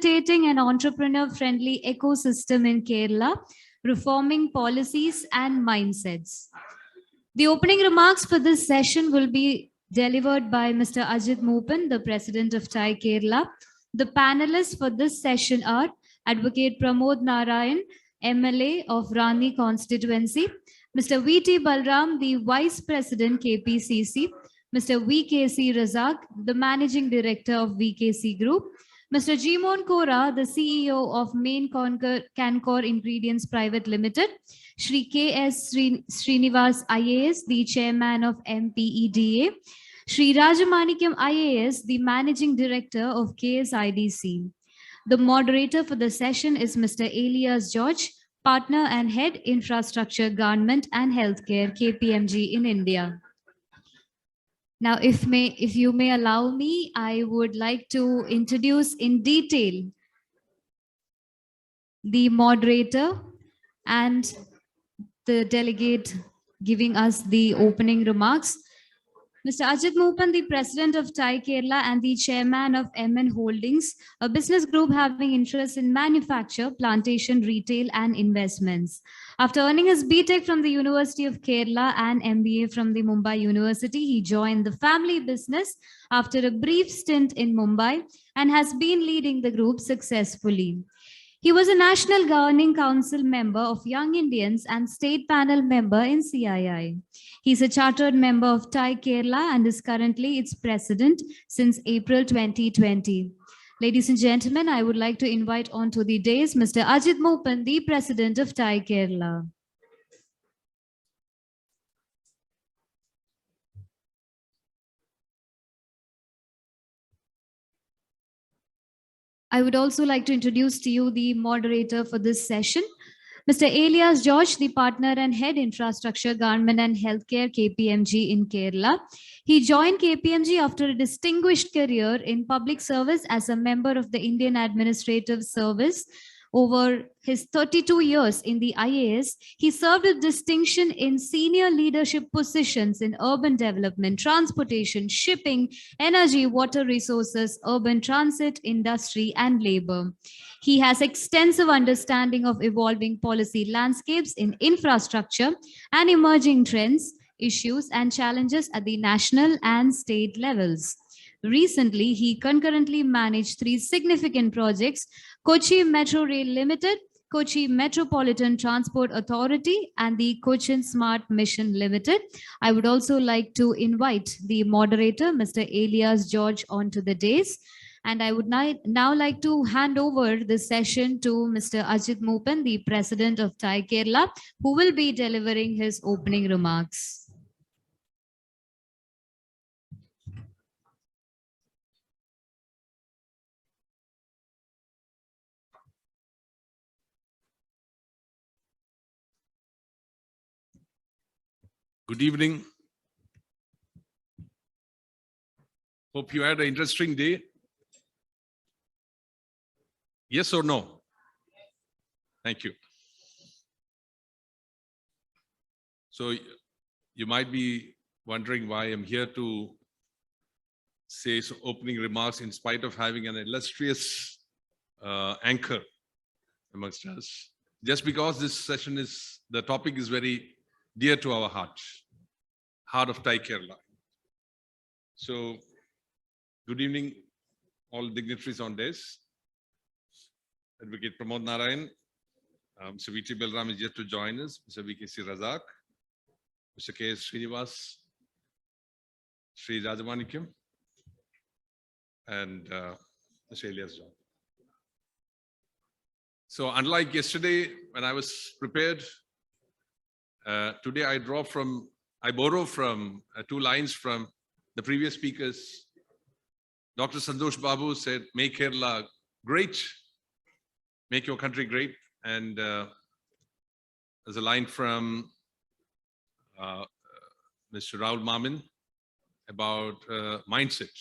facilitating an entrepreneur-friendly ecosystem in Kerala, reforming policies and mindsets. The opening remarks for this session will be delivered by Mr. Ajit Moopan, the President of TiE Kerala. The panelists for this session are Advocate Pramod Narayan, MLA of Rani constituency, Mr. V.T. Balram, the Vice President KPCC, Mr. VKC Razak, the Managing Director of VKC Group, Mr. Jimon Kora, the CEO of Main Cancor Ingredients Private Limited, Shri K.S. Srinivas IAS, the Chairman of MPEDA, Shri Rajamanikyam IAS, the Managing Director of KSIDC. The moderator for the session is Mr. Elias George, Partner and Head Infrastructure, Government and Healthcare, KPMG in India. Now, if you may allow me, I would like to introduce in detail the moderator and the delegate giving us the opening remarks. Mr. Ajit Moopan, the President of TiE Kerala and the Chairman of MN Holdings, a business group having interests in manufacture, plantation, retail, and investments. After earning his BTech from the University of Kerala and MBA from the Mumbai University, he joined the family business after a brief stint in Mumbai and has been leading the group successfully. He was a National Governing Council member of Young Indians and State Panel member in CII. He's a chartered member of TiE Kerala and is currently its president since April 2020. Ladies and gentlemen, I would like to invite onto the dais Mr. Ajit Moopan, the President of TiE Kerala. I would also like to introduce to you the moderator for this session, Mr. Elias George, the Partner and Head Infrastructure, Government and Healthcare, KPMG in Kerala. He joined KPMG after a distinguished career in public service as a member of the Indian Administrative Service. Over his 32 years in the IAS, he served with distinction in senior leadership positions in urban development, transportation, shipping, energy, water resources, urban transit, industry, and labor. He has extensive understanding of evolving policy landscapes in infrastructure and emerging trends, issues, and challenges at the national and state levels. Recently, he concurrently managed 3 significant projects: Kochi Metro Rail Limited, Kochi Metropolitan Transport Authority, and the Cochin Smart Mission Limited. I would also like to invite the moderator, Mr. Elias George, onto the dais. And I would now like to hand over the session to Mr. Ajit Moopan, the President of TiE Kerala, who will be delivering his opening remarks. Good evening. Hope you had an interesting day. Yes or no? Thank you. So you might be wondering why I'm here to say some opening remarks in spite of having an illustrious anchor amongst us. Just because this session the topic is very dear to our heart of TiE Kerala. So, good evening, all dignitaries on dais. Advocate Pramod Narayan, Mr. V.T. Balram is yet to join us, Mr. VKC Razak, Mr. K.S. Srinivas, Shri Rajamanikyam, and Mr. Elias George. So, unlike yesterday when I was prepared, today I borrow from 2 lines from the previous speakers. Dr. Santosh Babu said, "Make Kerala great, make your country great." And there's a line from Mr. Rahul Mamin about mindset.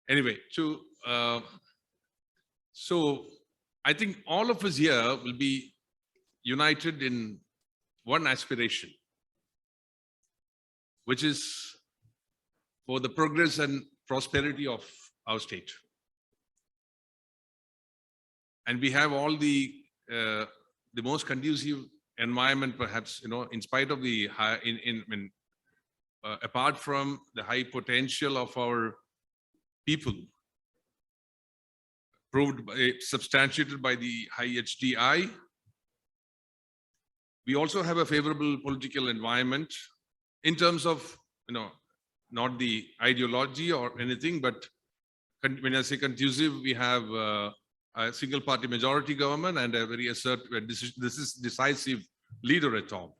Anyway, so I think all of us here will be united in one aspiration, which is for the progress and prosperity of our state. And we have all the most conducive environment, perhaps, in spite of the high, apart from the high potential of our people, substantiated by the high HDI. We also have a favorable political environment in terms of, not the ideology or anything, but when I say conducive, we have a single party majority government and a very assertive, this is decisive leader at top.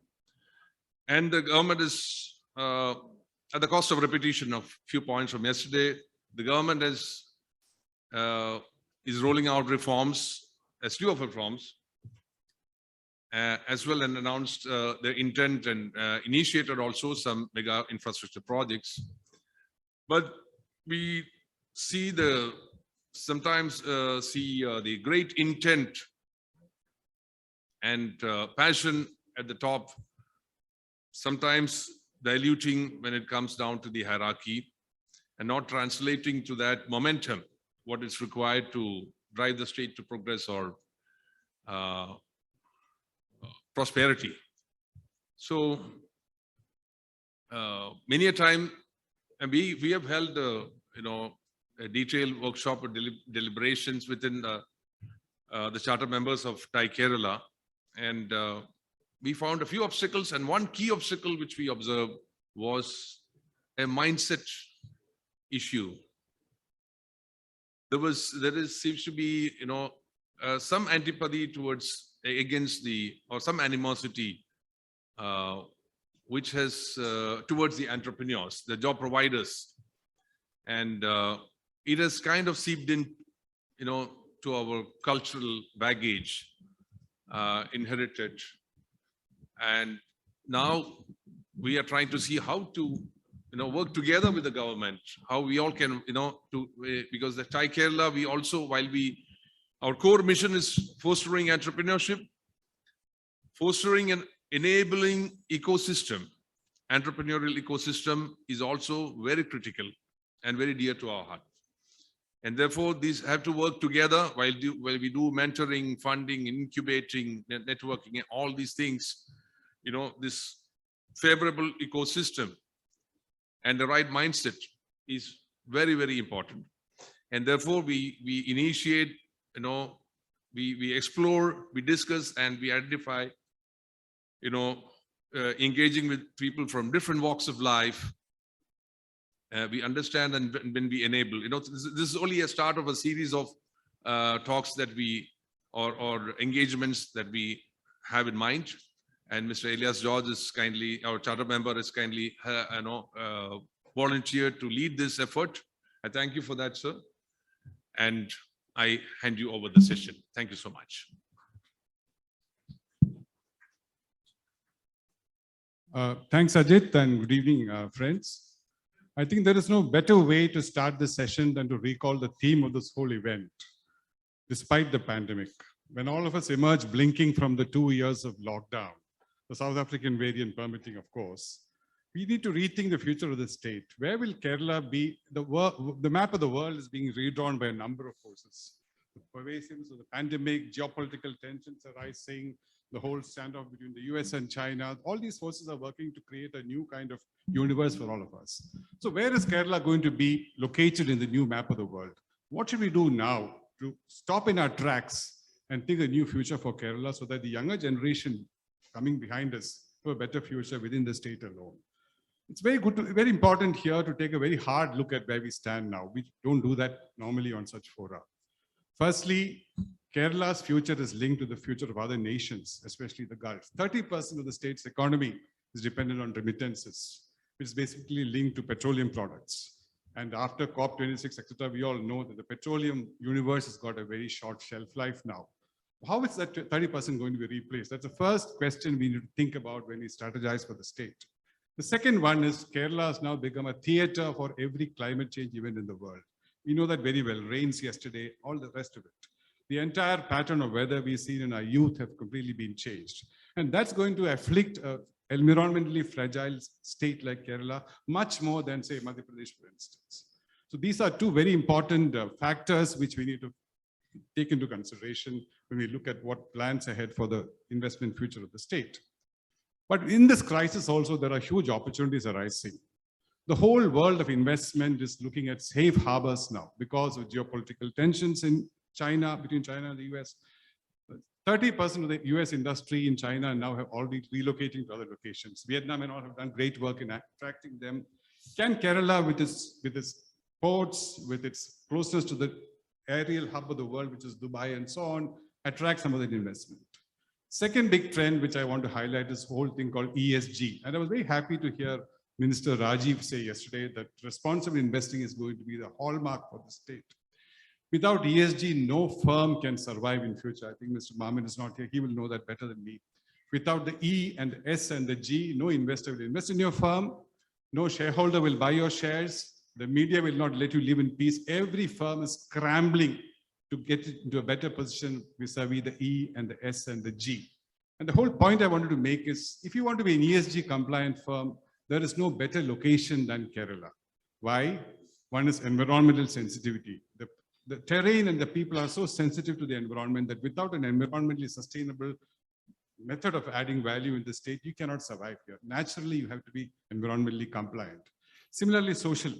And the government is, at the cost of repetition of few points from yesterday, the government is rolling out reforms, a slew of reforms, as well, and announced their intent and initiated also some mega infrastructure projects. But we see sometimes the great intent and passion at the top, sometimes diluting when it comes down to the hierarchy and not translating to that momentum, what is required to drive the state to progress or prosperity. So many a time, and we have held a detailed workshop or deliberations within the charter members of TiE Kerala, and we found a few obstacles, and one key obstacle which we observed was a mindset issue. Seems to be some antipathy against or some animosity which has towards the entrepreneurs, the job providers, and it has kind of seeped in to our cultural baggage inherited, and now we are trying to see how to work together with the government, how we all can because the TiE Kerala, we also, while our core mission is fostering entrepreneurship, fostering an enabling ecosystem. Entrepreneurial ecosystem is also very critical and very dear to our heart. And therefore, these have to work together while we do mentoring, funding, incubating, networking, and all these things. This favorable ecosystem and the right mindset is very, very important. And therefore, we initiate, we explore, we discuss, and we identify, engaging with people from different walks of life. We understand, and when we enable, this is only a start of a series of talks that or engagements that we have in mind. And Mr. Elias George is kindly, our charter member is kindly, volunteered to lead this effort. I thank you for that, sir. And I hand you over the session. Thank you so much. Thanks, Ajit, and good evening, friends. I think there is no better way to start this session than to recall the theme of this whole event. Despite the pandemic, when all of us emerged blinking from the 2 years of lockdown, the South African variant permitting, of course, we need to rethink the future of the state. Where will Kerala be? The map of the world is being redrawn by a number of forces. The pervasiveness of the pandemic, geopolitical tensions arising, the whole standoff between the US and China, all these forces are working to create a new kind of universe for all of us. So where is Kerala going to be located in the new map of the world? What should we do now to stop in our tracks and think a new future for Kerala so that the younger generation coming behind us to a better future within the state alone? It's very important here to take a very hard look at where we stand now. We don't do that normally on such fora. Firstly, Kerala's future is linked to the future of other nations, especially the Gulf. 30% of the state's economy is dependent on remittances, which is basically linked to petroleum products. And after COP26, etc., we all know that the petroleum universe has got a very short shelf life now. How is that 30% going to be replaced? That's the first question we need to think about when we strategize for the state. The second one is Kerala has now become a theater for every climate change event in the world. We know that very well. Rains yesterday, all the rest of it. The entire pattern of weather we've seen in our youth have completely been changed. And that's going to afflict an environmentally fragile state like Kerala much more than, say, Madhya Pradesh, for instance. So these are two very important factors which we need to take into consideration when we look at what plans ahead for the investment future of the state. But in this crisis also, there are huge opportunities arising. The whole world of investment is looking at safe harbors now because of geopolitical tensions in China, between China and the US. 30% of the US industry in China now have already relocating to other locations. Vietnam and all have done great work in attracting them. Can Kerala, with its ports, with its closeness to the aerial hub of the world, which is Dubai and so on, attract some of that investment? Second big trend, which I want to highlight, is a whole thing called ESG. And I was very happy to hear Minister Rajiv say yesterday that responsible investing is going to be the hallmark for the state. Without ESG, no firm can survive in future. I think Mr. Mahmood is not here. He will know that better than me. Without the E and the S and the G, no investor will invest in your firm. No shareholder will buy your shares. The media will not let you live in peace. Every firm is scrambling to get it into a better position vis-a-vis the E and the S and the G. And the whole point I wanted to make is, if you want to be an ESG compliant firm, there is no better location than Kerala. Why? One is environmental sensitivity. The terrain and the people are so sensitive to the environment that without an environmentally sustainable method of adding value in the state, you cannot survive here. Naturally, you have to be environmentally compliant. Similarly, social.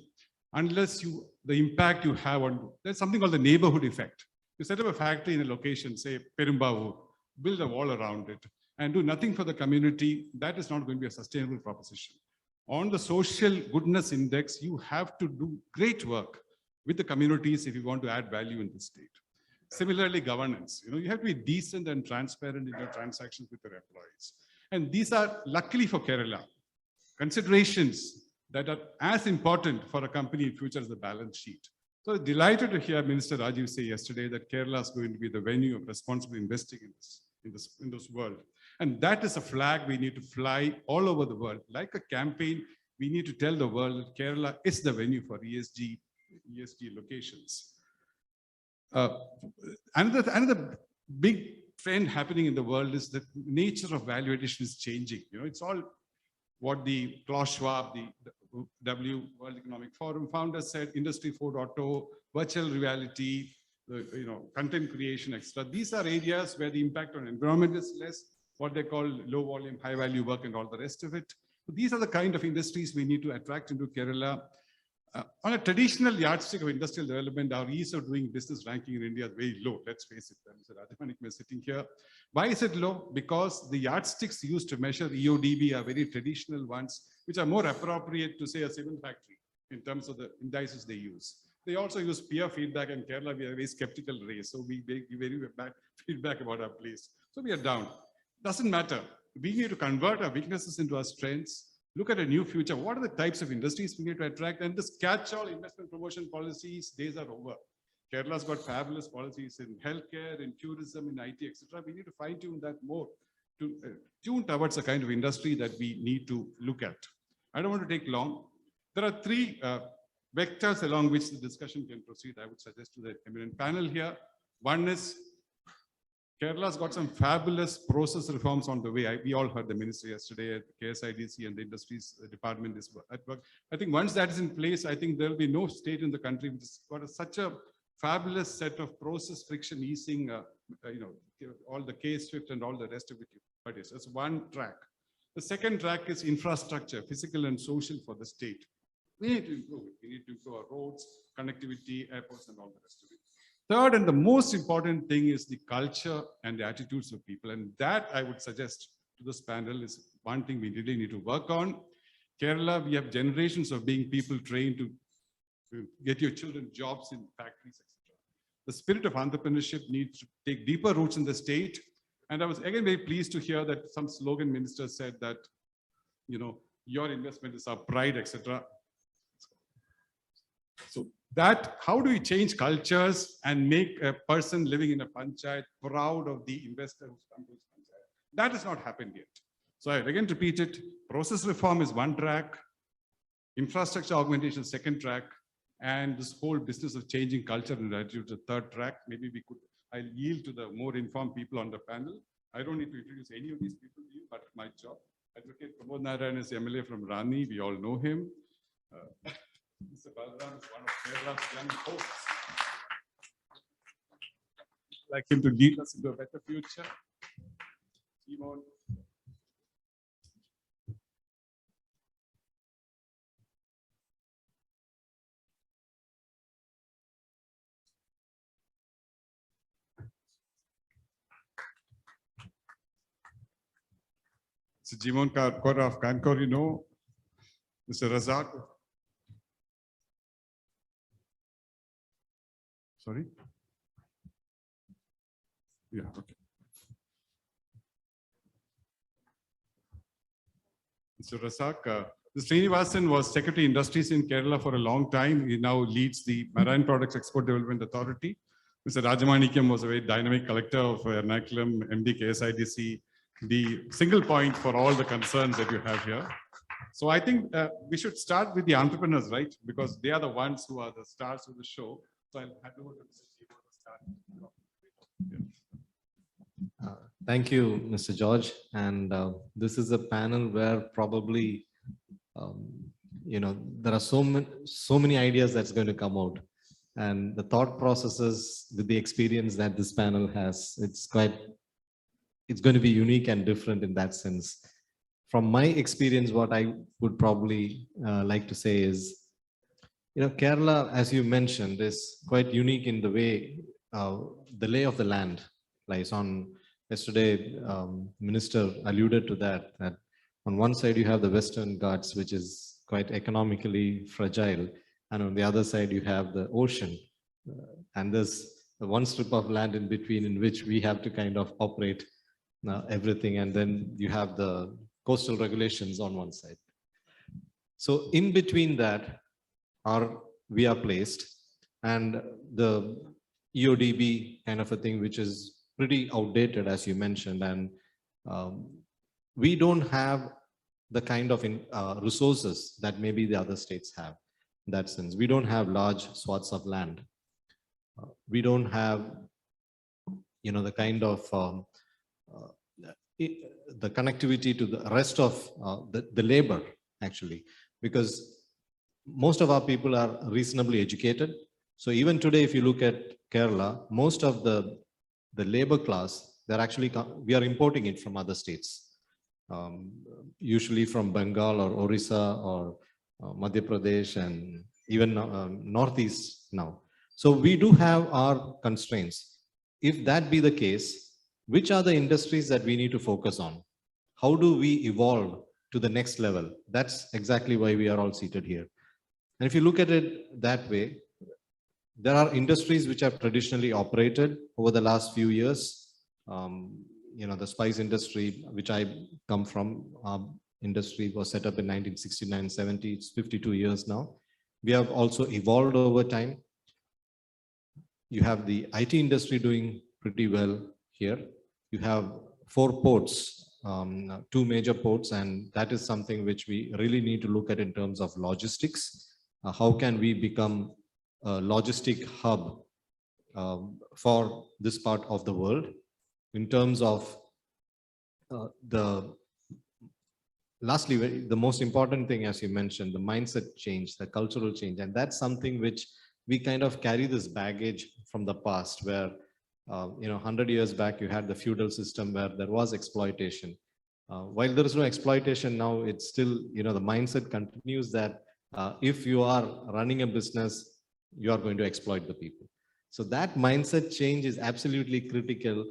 Unless the impact you have on, there's something called the neighborhood effect. You set up a factory in a location, say Perumbavoor, build a wall around it, and do nothing for the community, that is not going to be a sustainable proposition. On the social goodness index, you have to do great work with the communities if you want to add value in the state. Similarly, governance. You have to be decent and transparent in your transactions with your employees. And these are, luckily for Kerala, considerations that are as important for a company in future as the balance sheet. So delighted to hear Minister Rajiv say yesterday that Kerala is going to be the venue of responsible investing in this world. And that is a flag we need to fly all over the world. Like a campaign, we need to tell the world that Kerala is the venue for ESG locations. Another big trend happening in the world is that nature of value addition is changing. It's all what the Klaus Schwab, the World Economic Forum founder said, Industry 4.0, virtual reality, content creation, etc. These are areas where the impact on environment is less, what they call low volume, high value work and all the rest of it. So these are the kind of industries we need to attract into Kerala. On a traditional yardstick of industrial development, our ease of doing business ranking in India is very low. Let's face it. Mr. Radhamanik is sitting here. Why is it low? Because the yardsticks used to measure EODB are very traditional ones, which are more appropriate to say a civil factory in terms of the indices they use. They also use peer feedback, and Kerala, we are a very skeptical race. So we give very bad feedback about our place. So we are down. Doesn't matter. We need to convert our weaknesses into our strengths. Look at a new future. What are the types of industries we need to attract? And this catch-all investment promotion policies, days are over. Kerala's got fabulous policies in healthcare, in tourism, in IT, etc. We need to fine-tune that more to tune towards the kind of industry that we need to look at. I don't want to take long. There are three vectors along which the discussion can proceed. I would suggest to the eminent panel here. One is Kerala's got some fabulous process reforms on the way. We all heard the minister yesterday at KSIDC, and the industries department is at work. I think once that is in place, I think there will be no state in the country which has got such a fabulous set of process friction easing, all the K-Swift and all the rest of it. But yes, that's one track. The second track is infrastructure, physical and social for the state. We need to improve it. We need to improve our roads, connectivity, airports, and all the rest of it. Third, and the most important thing, is the culture and the attitudes of people. And that I would suggest to this panel is one thing we really need to work on. Kerala, we have generations of being people trained to get your children jobs in factories, etc. The spirit of entrepreneurship needs to take deeper roots in the state. And I was again very pleased to hear that some slogan minister said that, your investment is our pride, etc. So that, how do we change cultures and make a person living in a panchayat proud of the investor who's come to his panchayat? That has not happened yet. So I again repeat it, process reform is one track, infrastructure augmentation is second track, and this whole business of changing culture and attitude is the third track. Maybe I'll yield to the more informed people on the panel. I don't need to introduce any of these people to you, but my job. Advocate Pramod Narayan is MLA from Rani. We all know him. Mr. Balaram is one of Kerala's young hopes. I'd like him to lead us into a better future. Jimon. So Jimon Kaur of Kankor, you know, Mr. Razak. Sorry? Yeah, okay. Mr. Razak, Srinivasan was Secretary Industries in Kerala for a long time. He now leads the Marine Products Export Development Authority. Mr. Rajamanikam was a very dynamic collector of Ernakulam, MD KSIDC, the single point for all the concerns that you have here. So I think we should start with the entrepreneurs, right? Because they are the ones who are the stars of the show. So I'll hand over to Mr. Jimon to start. Thank you, Mr. George. And this is a panel where probably, there are so many ideas that's going to come out. And the thought processes with the experience that this panel has, it's going to be unique and different in that sense. From my experience, what I would probably like to say is, Kerala, as you mentioned, is quite unique in the way the lay of the land lies on. Yesterday, Minister alluded to that on one side you have the Western Ghats, which is quite economically fragile, and on the other side you have the ocean, and there's one strip of land in between in which we have to kind of operate everything, and then you have the coastal regulations on one side. So in between that we are placed, and the EODB kind of a thing, which is pretty outdated, as you mentioned, and we don't have the kind of resources that maybe the other states have. In that sense, we don't have large swaths of land. We don't have, the kind of the connectivity to the rest of the labor, actually, because most of our people are reasonably educated. So even today, if you look at Kerala, most of the labor class, we are importing it from other states, usually from Bengal or Orissa or Madhya Pradesh and even Northeast now. So we do have our constraints. If that be the case, which are the industries that we need to focus on? How do we evolve to the next level? That's exactly why we are all seated here. And if you look at it that way, there are industries which have traditionally operated over the last few years. The spice industry, which I come from, industry was set up in 1969-70. It's 52 years now. We have also evolved over time. You have the IT industry doing pretty well here. You have 4 ports, 2 major ports, and that is something which we really need to look at in terms of logistics. How can we become a logistic hub for this part of the world? In terms of lastly, the most important thing, as you mentioned, the mindset change, the cultural change, and that's something which we kind of carry this baggage from the past, where 100 years back you had the feudal system where there was exploitation. While there is no exploitation now, it's still, the mindset continues that if you are running a business, you are going to exploit the people. So that mindset change is absolutely critical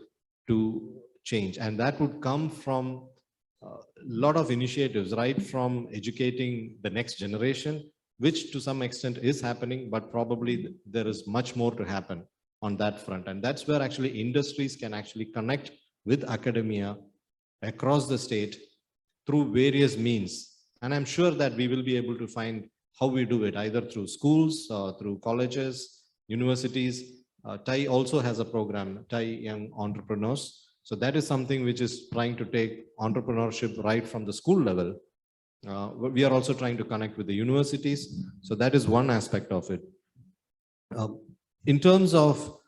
to change, and that would come from a lot of initiatives, right from educating the next generation, which to some extent is happening, but probably there is much more to happen on that front. And that's where actually industries can actually connect with academia across the state through various means. And I'm sure that we will be able to find how we do it, either through schools, through colleges, universities. TIE also has a program, TIE Young Entrepreneurs. So that is something which is trying to take entrepreneurship right from the school level. We are also trying to connect with the universities. So that is one aspect of it. In terms of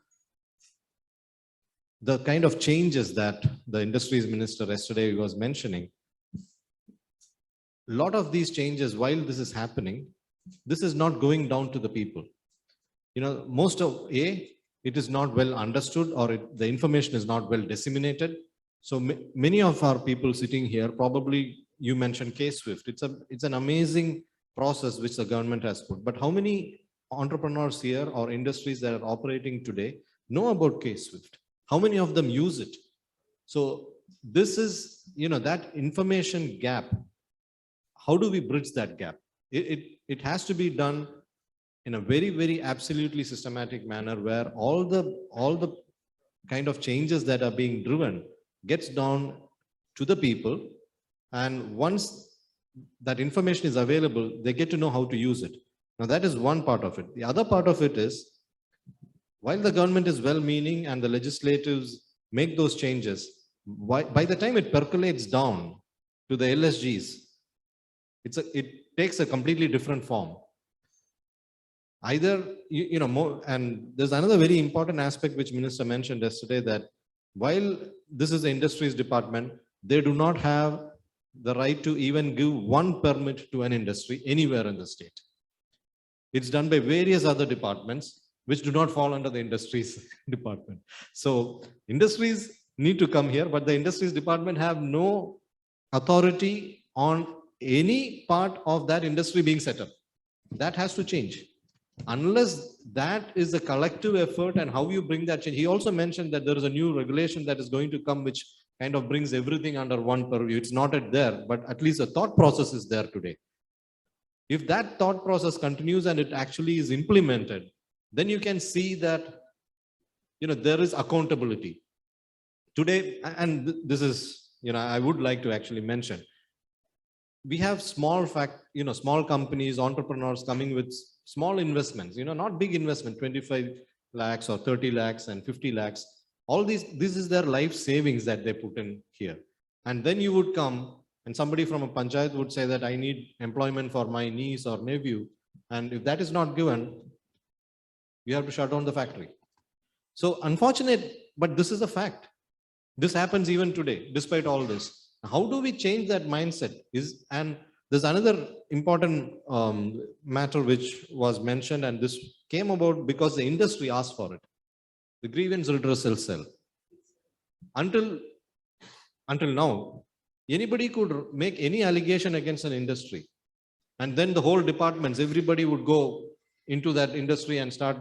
the kind of changes that the industries minister yesterday was mentioning, a lot of these changes, while this is happening, this is not going down to the people. You know, most of it is not well understood, or the information is not well disseminated. So many of our people sitting here, probably you mentioned K-Swift. It's an amazing process which the government has put. But how many entrepreneurs here or industries that are operating today know about K-Swift? How many of them use it? So this is, you know, that information gap. How do we bridge that gap? It has to be done in a very, very absolutely systematic manner, where all the kind of changes that are being driven gets down to the people. And once that information is available, they get to know how to use it. Now, that is one part of it. The other part of it is, while the government is well-meaning and the legislatives make those changes, by the time it percolates down to the LSGs, it takes a completely different form. Either, you know, more, and there's another very important aspect which Minister mentioned yesterday, that while this is the industries department, they do not have the right to even give one permit to an industry anywhere in the state. It's done by various other departments which do not fall under the industries department. So industries need to come here, but the industries department have no authority on any part of that industry being set up. That has to change. Unless that is a collective effort, and how you bring that change. He also mentioned that there is a new regulation that is going to come, which kind of brings everything under one purview. It's not there, but at least the thought process is there today. If that thought process continues and it actually is implemented, then you can see that, you know, there is accountability. Today, and this is, you know, I would like to actually mention, we have small companies, entrepreneurs coming with small investments, you know, not big investment, 25 lakhs or 30 lakhs and 50 lakhs. All this is their life savings that they put in here. And then you would come and somebody from a panchayat would say that I need employment for my niece or nephew. And if that is not given, you have to shut down the factory. So unfortunate, but this is a fact. This happens even today, despite all this. How do we change that mindset? And there's another important matter which was mentioned, and this came about because the industry asked for it. The grievance redressal cell. Until now, anybody could make any allegation against an industry, and then the whole departments, everybody would go into that industry and start,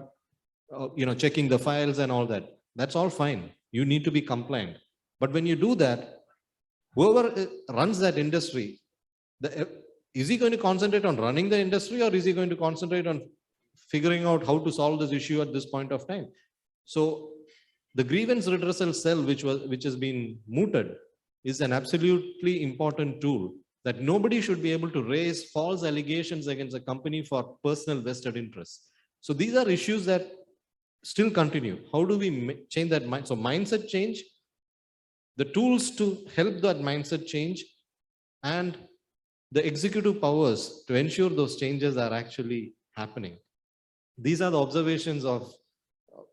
checking the files and all that. That's all fine. You need to be compliant. But when you do that, whoever runs that industry, is he going to concentrate on running the industry, or is he going to concentrate on figuring out how to solve this issue at this point of time? So the grievance redressal cell, which has been mooted, is an absolutely important tool that nobody should be able to raise false allegations against a company for personal vested interests. So these are issues that still continue. How do we change that mind? So mindset change, the tools to help that mindset change, and the executive powers to ensure those changes are actually happening. These are the observations of,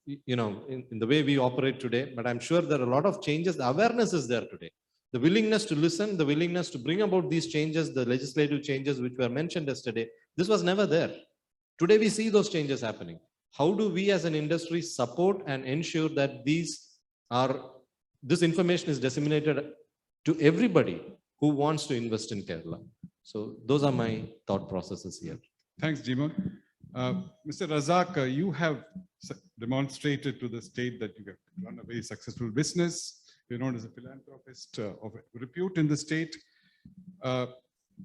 in the way we operate today, but I'm sure there are a lot of changes. The awareness is there today. The willingness to listen, the willingness to bring about these changes, the legislative changes which were mentioned yesterday, this was never there. Today we see those changes happening. How do we as an industry support and ensure that this information is disseminated to everybody who wants to invest in Kerala? So those are my thought processes here. Thanks, Jimon. Mr. Razak, you have demonstrated to the state that you have run a very successful business. You're known as a philanthropist of repute in the state.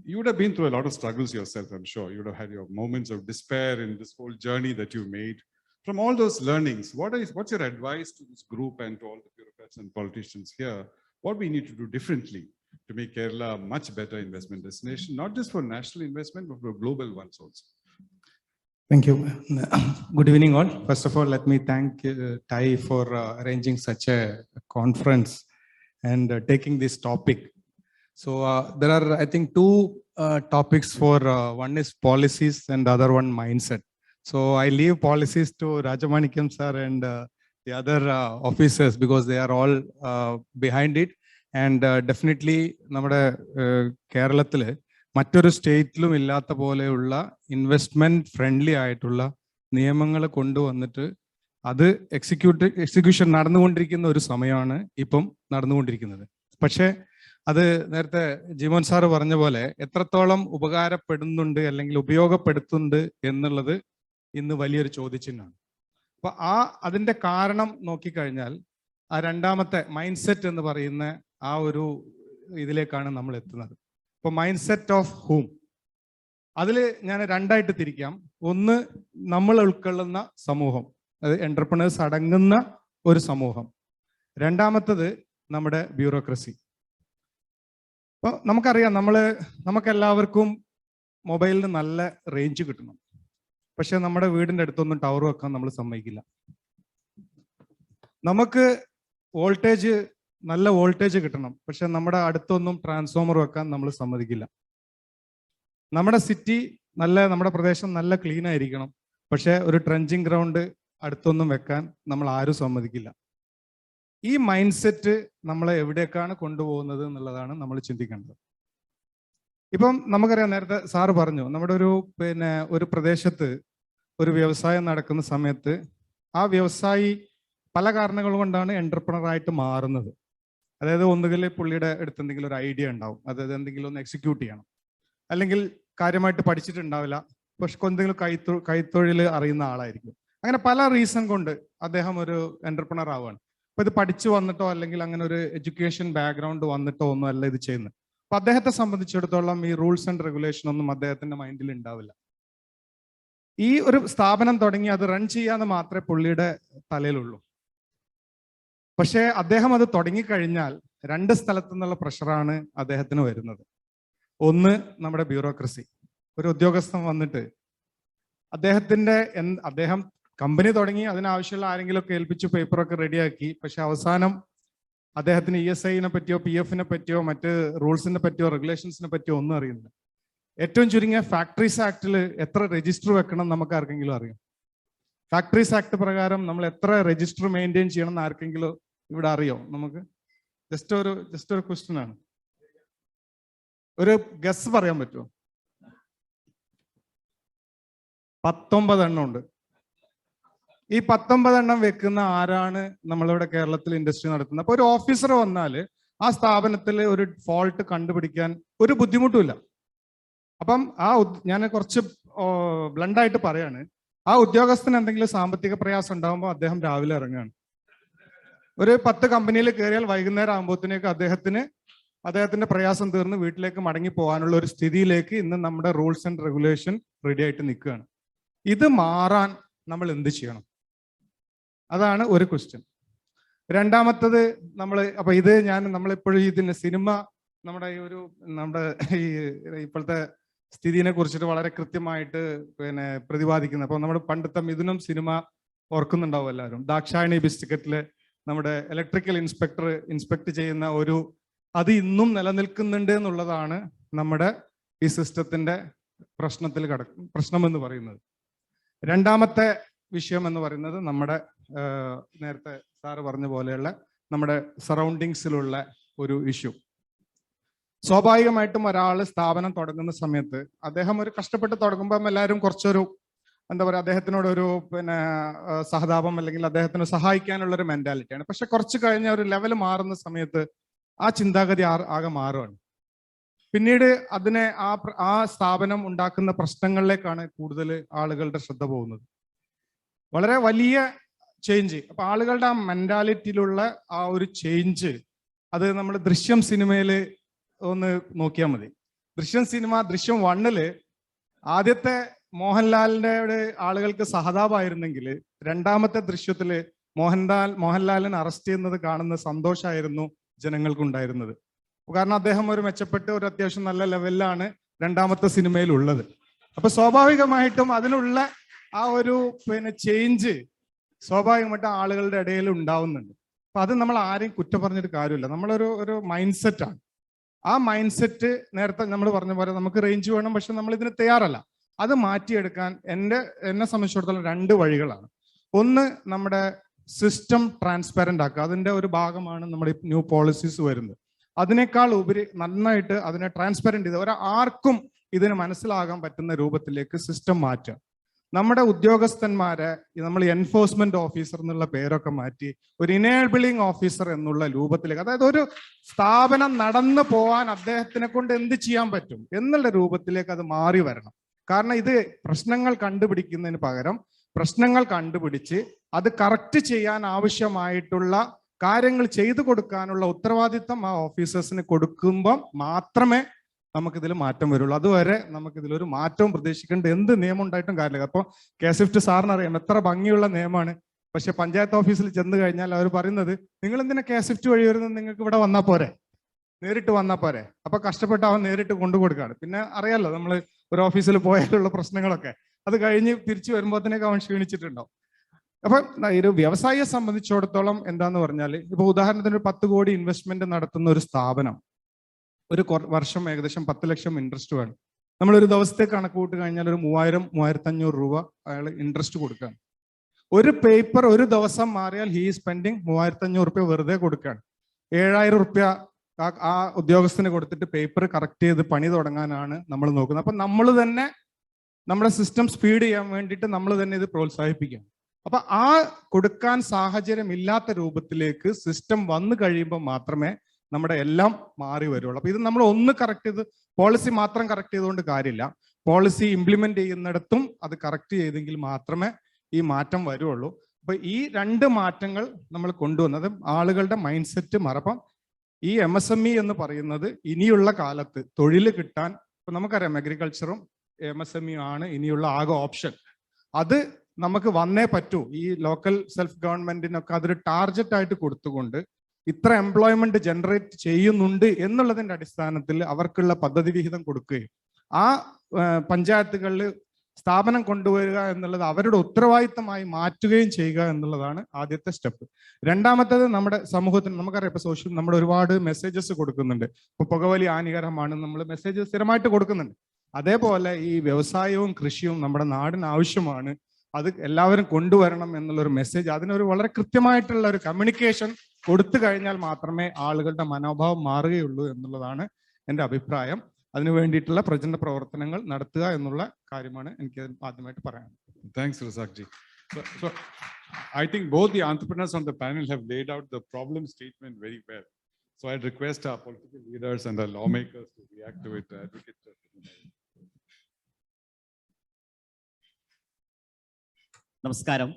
You would have been through a lot of struggles yourself, I'm sure. You would have had your moments of despair in this whole journey that you made. From all those learnings, what's your advice to this group and to all the bureaucrats and politicians here? What we need to do differently to make Kerala a much better investment destination, not just for national investment, but for global ones also? Thank you. Good evening all. First of all, let me thank Tai for arranging such a conference and taking this topic. So there are, I think, two topics for one is policies and the other one mindset. So I leave policies to Rajamanikam sir and the other officers because they are all behind it. And definitely, നമ്മുടെ കേരളത്തില് മറ്റൊരു സ്റ്റേറ്റിലും ഇല്ലാത്ത പോലെയുള്ള investment friendly ആയിട്ടുള്ള നിയമങ്ങൾ കൊണ്ടുവന്നിട്ട് അത് execution നടന്നുകൊണ്ടിരിക്കുന്ന ഒരു സമയമാണ് ഇപ്പം നടന്നുകൊണ്ടിരിക്കുന്നത്. പക്ഷേ അത് നേരത്തെ ജിമോൻ സാറ് പറഞ്ഞ പോലെ എത്രത്തോളം ഉപകാരപ്പെടുന്നുണ്ട് അല്ലെങ്കിൽ ഉപയോഗപ്പെടുത്തുന്നുണ്ട് എന്നുള്ളത് ഇന്ന് വലിയൊരു ചോദ്യചിഹ്നമാണ്. അപ്പൊ അതിന്റെ കാരണം നോക്കിക്കഴിഞ്ഞാൽ ആ രണ്ടാമത്തെ മൈൻഡ് സെറ്റ് എന്ന് പറയുന്ന ആ ഒരു ഇതിലേക്കാണ് നമ്മൾ എത്തുന്നത്. ഇപ്പൊ മൈൻഡ് സെറ്റ് ഓഫ് ഹൂം, അതിൽ ഞാൻ രണ്ടായിട്ട് തിരിക്കാം. ഒന്ന്, നമ്മൾ ഉൾക്കൊള്ളുന്ന സമൂഹം, അത് എന്റർപ്രണേഴ്സ് അടങ്ങുന്ന ഒരു സമൂഹം. രണ്ടാമത്തത് നമ്മുടെ ബ്യൂറോക്രസി. അപ്പോൾ നമുക്കറിയാം, നമുക്കെല്ലാവർക്കും മൊബൈലിന് നല്ല റേഞ്ച് കിട്ടണം. പക്ഷെ നമ്മുടെ വീടിൻ്റെ അടുത്തൊന്നും ടവർ വെക്കാൻ നമ്മൾ സമ്മതിക്കില്ല. നമുക്ക് നല്ല വോൾട്ടേജ് കിട്ടണം. പക്ഷെ നമ്മുടെ അടുത്തൊന്നും ട്രാൻസ്ഫോമർ വെക്കാൻ നമ്മൾ സമ്മതിക്കില്ല. നമ്മുടെ നമ്മുടെ പ്രദേശം നല്ല ക്ലീൻ ആയിരിക്കണം. പക്ഷെ ഒരു ട്രെഞ്ചിങ് ഗ്രൗണ്ട് അടുത്തൊന്നും വെക്കാൻ നമ്മൾ ആരും സമ്മതിക്കില്ല. ഈ മൈൻഡ് സെറ്റ് നമ്മളെ എവിടേക്കാണ് കൊണ്ടുപോകുന്നത് എന്നുള്ളതാണ് നമ്മൾ ചിന്തിക്കേണ്ടത്. ഇപ്പം നമുക്കറിയാം, നേരത്തെ സാറ് പറഞ്ഞു, നമ്മുടെ ഒരു പ്രദേശത്ത് ഒരു വ്യവസായം നടക്കുന്ന സമയത്ത് ആ വ്യവസായി പല കാരണങ്ങൾ കൊണ്ടാണ് എന്റർപ്രണറായിട്ട് മാറുന്നത്. അതായത് ഒന്നുകിൽ പുള്ളിയുടെ അടുത്ത് എന്തെങ്കിലും ഒരു ഐഡിയ ഉണ്ടാവും, അതായത് എന്തെങ്കിലും ഒന്ന് എക്സിക്യൂട്ട് ചെയ്യണം, അല്ലെങ്കിൽ കാര്യമായിട്ട് പഠിച്ചിട്ടുണ്ടാവില്ല, പക്ഷെ എന്തെങ്കിലും കൈത്തൊഴിൽ അറിയുന്ന ആളായിരിക്കും. അങ്ങനെ പല റീസൺ കൊണ്ട് അദ്ദേഹം ഒരു എന്റർപ്രണർ ആവുകയാണ്. അപ്പൊ ഇത് പഠിച്ചു വന്നിട്ടോ അല്ലെങ്കിൽ അങ്ങനെ ഒരു എഡ്യൂക്കേഷൻ ബാക്ക്ഗ്രൗണ്ട് വന്നിട്ടോ ഒന്നും അല്ല ഇത് ചെയ്യുന്നത്. അപ്പൊ അദ്ദേഹത്തെ സംബന്ധിച്ചിടത്തോളം ഈ റൂൾസ് ആൻഡ് റെഗുലേഷൻ ഒന്നും അദ്ദേഹത്തിന്റെ മൈൻഡിൽ ഉണ്ടാവില്ല. ഈ ഒരു സ്ഥാപനം തുടങ്ങി അത് റൺ ചെയ്യാന്ന് മാത്രമേ പുള്ളിയുടെ തലയിലുള്ളൂ. പക്ഷേ അദ്ദേഹം അത് തുടങ്ങിക്കഴിഞ്ഞാൽ രണ്ട് സ്ഥലത്തു നിന്നുള്ള പ്രഷറാണ് അദ്ദേഹത്തിന് വരുന്നത്. ഒന്ന്, നമ്മുടെ ബ്യൂറോക്രസി. ഒരു ഉദ്യോഗസ്ഥൻ വന്നിട്ട് അദ്ദേഹം കമ്പനി തുടങ്ങി, അതിനാവശ്യമുള്ള ആരെങ്കിലും ഒക്കെ ഏൽപ്പിച്ച് പേപ്പറൊക്കെ റെഡിയാക്കി. പക്ഷെ അവസാനം അദ്ദേഹത്തിന് ESIനെ പറ്റിയോ PF പറ്റിയോ മറ്റ് റൂൾസിനെ പറ്റിയോ റെഗുലേഷൻസിനെ പറ്റിയോ ഒന്നും അറിയുന്നില്ല. ഏറ്റവും ചുരുങ്ങിയ ഫാക്ടറീസ് ആക്ടിൽ എത്ര രജിസ്റ്റർ വെക്കണം നമുക്ക് ആർക്കെങ്കിലും അറിയാം? ഫാക്ടറീസ് ആക്ട് പ്രകാരം നമ്മൾ എത്ര രജിസ്റ്റർ മെയിൻറ്റെയിൻ ചെയ്യണം എന്ന് ആർക്കെങ്കിലും ഇവിടെ അറിയോ? നമുക്ക് ജസ്റ്റ് ഒരു ക്വസ്റ്റ്യൻ ആണ്. ഒരു ഗസ് പറയാൻ പറ്റുമോ? 19 എണ്ണം ഉണ്ട്. ഈ 19 എണ്ണം വെക്കുന്ന ആരാണ് നമ്മളിവിടെ കേരളത്തിൽ ഇൻഡസ്ട്രി നടത്തുന്നത്? അപ്പൊ ഒരു ഓഫീസർ വന്നാൽ ആ സ്ഥാപനത്തിൽ ഒരു ഫോൾട്ട് കണ്ടുപിടിക്കാൻ ഒരു ബുദ്ധിമുട്ടുമില്ല. അപ്പം ഞാൻ കുറച്ച് ബ്ലണ്ടായിട്ട് പറയാണ്, ആ ഉദ്യോഗസ്ഥന് എന്തെങ്കിലും സാമ്പത്തിക പ്രയാസം ഉണ്ടാകുമ്പോൾ അദ്ദേഹം രാവിലെ ഇറങ്ങുകയാണ്. ഒരു 10 കമ്പനിയിൽ കയറിയാൽ വൈകുന്നേരം ആകുമ്പോഴത്തേക്ക് അദ്ദേഹത്തിന്റെ പ്രയാസം തീർന്ന് വീട്ടിലേക്ക് മടങ്ങി പോകാനുള്ള ഒരു സ്ഥിതിയിലേക്ക് ഇന്ന് നമ്മുടെ റൂൾസ് ആൻഡ് റെഗുലേഷൻ റെഡി ആയിട്ട് നിൽക്കുകയാണ്. ഇത് മാറാൻ നമ്മൾ എന്ത് ചെയ്യണം? അതാണ് ഒരു ക്വസ്റ്റ്യൻ. രണ്ടാമത്തത്, അപ്പൊ ഇത് നമ്മളിപ്പോഴും ഇതിന് സിനിമ നമ്മുടെ ഇപ്പോഴത്തെ സ്ഥിതിനെ കുറിച്ചിട്ട് വളരെ കൃത്യമായിട്ട് പ്രതിപാദിക്കുന്നത്. അപ്പൊ നമ്മുടെ പണ്ടത്തെ മിഥുനം സിനിമ ഓർക്കുന്നുണ്ടാവും എല്ലാവരും. ദാക്ഷായണി ബിസ്ക്കറ്റില് നമ്മുടെ ഇലക്ട്രിക്കൽ ഇൻസ്പെക്ട് ചെയ്യുന്ന അത് ഇന്നും നിലനിൽക്കുന്നുണ്ട് എന്നുള്ളതാണ് നമ്മുടെ ഈ സിസ്റ്റത്തിന്റെ പ്രശ്നം എന്ന് പറയുന്നത്. രണ്ടാമത്തെ വിഷയം എന്ന് പറയുന്നത് നമ്മുടെ നേരത്തെ സാറ് പറഞ്ഞ പോലെയുള്ള നമ്മുടെ സറൗണ്ടിങ്സിലുള്ള ഒരു ഇഷ്യൂ. സ്വാഭാവികമായിട്ടും ഒരാൾ സ്ഥാപനം തുടങ്ങുന്ന സമയത്ത് അദ്ദേഹം ഒരു കഷ്ടപ്പെട്ട് തുടങ്ങുമ്പോൾ എല്ലാവരും കുറച്ചൊരു അദ്ദേഹത്തിനോട് ഒരു സഹതാപം അല്ലെങ്കിൽ അദ്ദേഹത്തിന് സഹായിക്കാനുള്ള ഒരു മെന്റാലിറ്റിയാണ്. പക്ഷെ കുറച്ച് കഴിഞ്ഞ ഒരു ലെവൽ മാറുന്ന സമയത്ത് ആ ചിന്താഗതി ആകെ മാറുകയാണ്. പിന്നീട് ആ സ്ഥാപനം ഉണ്ടാക്കുന്ന പ്രശ്നങ്ങളിലേക്കാണ് കൂടുതൽ ആളുകളുടെ ശ്രദ്ധ പോകുന്നത്. വളരെ വലിയ ചേഞ്ച്. അപ്പൊ ആളുകളുടെ ആ മെന്റാലിറ്റിയിലുള്ള ആ ഒരു ചേഞ്ച്, അത് നമ്മൾ ദൃശ്യം സിനിമയിൽ ഒന്ന് നോക്കിയാൽ മതി. ദൃശ്യം 1 ആദ്യത്തെ മോഹൻലാലിന്റെ ആളുകൾക്ക് സഹതാപമായിരുന്നെങ്കിൽ രണ്ടാമത്തെ ദൃശ്യത്തില് മോഹൻലാലിനെ അറസ്റ്റ് ചെയ്യുന്നത് കാണുന്ന സന്തോഷമായിരുന്നു ജനങ്ങൾക്കുണ്ടായിരുന്നത്. കാരണം അദ്ദേഹം ഒരു മെച്ചപ്പെട്ട് ഒരു അത്യാവശ്യം നല്ല ലെവലിലാണ് രണ്ടാമത്തെ സിനിമയിൽ ഉള്ളത്. അപ്പൊ സ്വാഭാവികമായിട്ടും അതിനുള്ള ആ ഒരു ചേഞ്ച് സ്വാഭാവികമായിട്ടും ആളുകളുടെ ഇടയിൽ ഉണ്ടാവുന്നുണ്ട്. അപ്പൊ അത് നമ്മൾ ആരെയും കുറ്റം പറഞ്ഞിട്ട് കാര്യമില്ല. നമ്മളൊരു മൈൻഡ് സെറ്റാണ്. ആ മൈൻഡ് സെറ്റ് നേരത്തെ നമ്മൾ പറഞ്ഞ പോലെ നമുക്ക് റേഞ്ച് വേണം, പക്ഷെ നമ്മൾ ഇതിന് തയ്യാറല്ല. അത് മാറ്റിയെടുക്കാൻ എന്നെ സംബന്ധിച്ചിടത്തോളം 2 വഴികളാണ്. ഒന്ന്, നമ്മുടെ സിസ്റ്റം ട്രാൻസ്പെറന്റ് ആക്കുക. അതിന്റെ ഒരു ഭാഗമാണ് നമ്മുടെ ന്യൂ പോളിസീസ് വരുന്നത്. അതിനേക്കാൾ ഉപരി നന്നായിട്ട് അതിനെ ട്രാൻസ്പെറൻറ്റ് ചെയ്ത് ആർക്കും ഇതിന് മനസ്സിലാകാൻ പറ്റുന്ന രൂപത്തിലേക്ക് സിസ്റ്റം മാറ്റുക. നമ്മുടെ ഉദ്യോഗസ്ഥന്മാരെ നമ്മൾ എൻഫോഴ്സ്മെന്റ് ഓഫീസർ എന്നുള്ള പേരൊക്കെ മാറ്റി ഒരു ഇനേബിളിംഗ് ഓഫീസർ എന്നുള്ള രൂപത്തിലേക്ക്, അതായത് ഒരു സ്ഥാപനം നടന്നു പോകാൻ അദ്ദേഹത്തിനെ കൊണ്ട് എന്ത് ചെയ്യാൻ പറ്റും എന്നുള്ള രൂപത്തിലേക്ക് അത് മാറി വരണം. കാരണം ഇത് പ്രശ്നങ്ങൾ കണ്ടുപിടിക്കുന്നതിന് പകരം പ്രശ്നങ്ങൾ കണ്ടുപിടിച്ച് അത് കറക്റ്റ് ചെയ്യാൻ ആവശ്യമായിട്ടുള്ള കാര്യങ്ങൾ ചെയ്തു കൊടുക്കാനുള്ള ഉത്തരവാദിത്തം ആ ഓഫീസേഴ്സിന് കൊടുക്കുമ്പോൾ മാത്രമേ നമുക്കിതിൽ മാറ്റം വരുള്ളൂ. അതുവരെ നമുക്കിതിലൊരു മാറ്റവും പ്രതീക്ഷിക്കേണ്ട എന്ത് നിയമം ഉണ്ടായിട്ടും കാര്യമില്ല. അപ്പോൾ കെ-സ്വിഫ്റ്റ് സാറിന് അറിയാം എത്ര ഭംഗിയുള്ള നിയമമാണ്. പക്ഷെ പഞ്ചായത്ത് ഓഫീസിൽ ചെന്ന് കഴിഞ്ഞാൽ അവർ പറയുന്നത് നിങ്ങൾ എന്തിനാ കെ-സ്വിഫ്റ്റ് വഴി വരുന്നത്, നിങ്ങൾക്ക് ഇവിടെ വന്നാൽ പോരെ, നേരിട്ട് വന്നാൽ പോരെ. അപ്പൊ കഷ്ടപ്പെട്ട് അവൻ നേരിട്ട് കൊണ്ടു കൊടുക്കുകയാണ്. പിന്നെ അറിയാലോ നമ്മൾ ഒരു ഓഫീസിൽ പോയാലുള്ള പ്രശ്നങ്ങളൊക്കെ അത് കഴിഞ്ഞ് തിരിച്ചു വരുമ്പോഴത്തേക്ക് അവൻ ക്ഷീണിച്ചിട്ടുണ്ടാവും. അപ്പൊ ഒരു വ്യവസായിയെ സംബന്ധിച്ചിടത്തോളം എന്താന്ന് പറഞ്ഞാൽ, ഇപ്പൊ ഉദാഹരണത്തിന് ഒരു 10 കോടി ഇൻവെസ്റ്റ്മെന്റ് നടത്തുന്ന ഒരു സ്ഥാപനം ഒരു വർഷം ഏകദേശം 10 ലക്ഷം ഇൻട്രസ്റ്റ് വേണം. നമ്മൾ ഒരു ദിവസത്തെ കണക്ക് കൂട്ട് കഴിഞ്ഞാൽ ഒരു 3000-3500 രൂപ അയാൾ ഇൻട്രസ്റ്റ് കൊടുക്കുകയാണ്. ഒരു പേപ്പർ ഒരു ദിവസം മാറിയാൽ ഹീ സ്പെൻഡിങ് 3500 റുപ്യ വെറുതെ കൊടുക്കുകയാണ്. 7000 റുപ്യ ആ ഉദ്യോഗസ്ഥന് കൊടുത്തിട്ട് പേപ്പർ കറക്റ്റ് ചെയ്ത് പണി തുടങ്ങാനാണ് നമ്മൾ നോക്കുന്നത്. അപ്പൊ നമ്മൾ തന്നെ നമ്മുടെ സിസ്റ്റം സ്പീഡ് ചെയ്യാൻ വേണ്ടിയിട്ട് നമ്മൾ തന്നെ ഇത് പ്രോത്സാഹിപ്പിക്കാം. അപ്പൊ ആ കൊടുക്കാൻ സാഹചര്യം ഇല്ലാത്ത രൂപത്തിലേക്ക് സിസ്റ്റം വന്നു കഴിയുമ്പോൾ മാത്രമേ നമ്മുടെ എല്ലാം മാറി വരുള്ളൂ. അപ്പൊ ഇത് നമ്മൾ ഒന്ന് കറക്റ്റ് ചെയ്ത്, പോളിസി മാത്രം കറക്റ്റ് ചെയ്തുകൊണ്ട് കാര്യമില്ല, പോളിസി ഇംപ്ലിമെന്റ് ചെയ്യുന്നിടത്തും അത് കറക്റ്റ് ചെയ്തെങ്കിൽ മാത്രമേ ഈ മാറ്റം വരുള്ളൂ. അപ്പൊ ഈ 2 മാറ്റങ്ങൾ നമ്മൾ കൊണ്ടുവന്നത് ആളുകളുടെ മൈൻഡ് സെറ്റ് മറപ്പം. ഈ MSME എന്ന് പറയുന്നത് ഇനിയുള്ള കാലത്ത് തൊഴിൽ കിട്ടാൻ, ഇപ്പൊ നമുക്കറിയാം അഗ്രികൾച്ചറും MSME ആണ് ഇനിയുള്ള ആകെ ഓപ്ഷൻ. അത് നമുക്ക് വന്നേ പറ്റൂ. ഈ ലോക്കൽ സെൽഫ് ഗവൺമെന്റിനൊക്കെ അതൊരു ടാർഗറ്റ് ആയിട്ട് കൊടുത്തുകൊണ്ട് ഇത്ര എംപ്ലോയ്മെന്റ് ജനറേറ്റ് ചെയ്യുന്നുണ്ട് എന്നുള്ളതിന്റെ അടിസ്ഥാനത്തിൽ അവർക്കുള്ള പദ്ധതി വിഹിതം കൊടുക്കുകയും ആ പഞ്ചായത്തുകളിൽ സ്ഥാപനം കൊണ്ടുവരിക എന്നുള്ളത് അവരുടെ ഉത്തരവാദിത്തമായി മാറ്റുകയും ചെയ്യുക എന്നുള്ളതാണ് ആദ്യത്തെ സ്റ്റെപ്പ്. രണ്ടാമത്തേത് നമ്മുടെ സമൂഹത്തിന്, നമുക്കറിയാം ഇപ്പൊ നമ്മുടെ ഒരുപാട് മെസ്സേജസ് കൊടുക്കുന്നുണ്ട്. ഇപ്പൊ പുകവലി ഹാനികരമാണ്, നമ്മൾ മെസ്സേജ് സ്ഥിരമായിട്ട് കൊടുക്കുന്നുണ്ട്. അതേപോലെ ഈ വ്യവസായവും കൃഷിയും നമ്മുടെ നാടിന് ആവശ്യമാണ്, അത് എല്ലാവരും കൊണ്ടുവരണം എന്നുള്ളൊരു മെസ്സേജ്, അതിനൊരു വളരെ കൃത്യമായിട്ടുള്ള ഒരു കമ്മ്യൂണിക്കേഷൻ കൊടുത്തു കഴിഞ്ഞാൽ മാത്രമേ ആളുകളുടെ മനോഭാവം മാറുകയുള്ളൂ എന്നുള്ളതാണ് എൻ്റെ അഭിപ്രായം. അതിനു വേണ്ടിയിട്ടുള്ള പ്രചരണ പ്രവർത്തനങ്ങൾ നടത്തുക എന്നുള്ള കാര്യമാണ് എനിക്ക് ആദ്യമായിട്ട് പറയാൻ. Thanks, Razak ji. So I think both the entrepreneurs on the panel have laid out the problem statement very well. So I'd request our political leaders and our lawmakers to react to it. Advocate. നമസ്കാരം.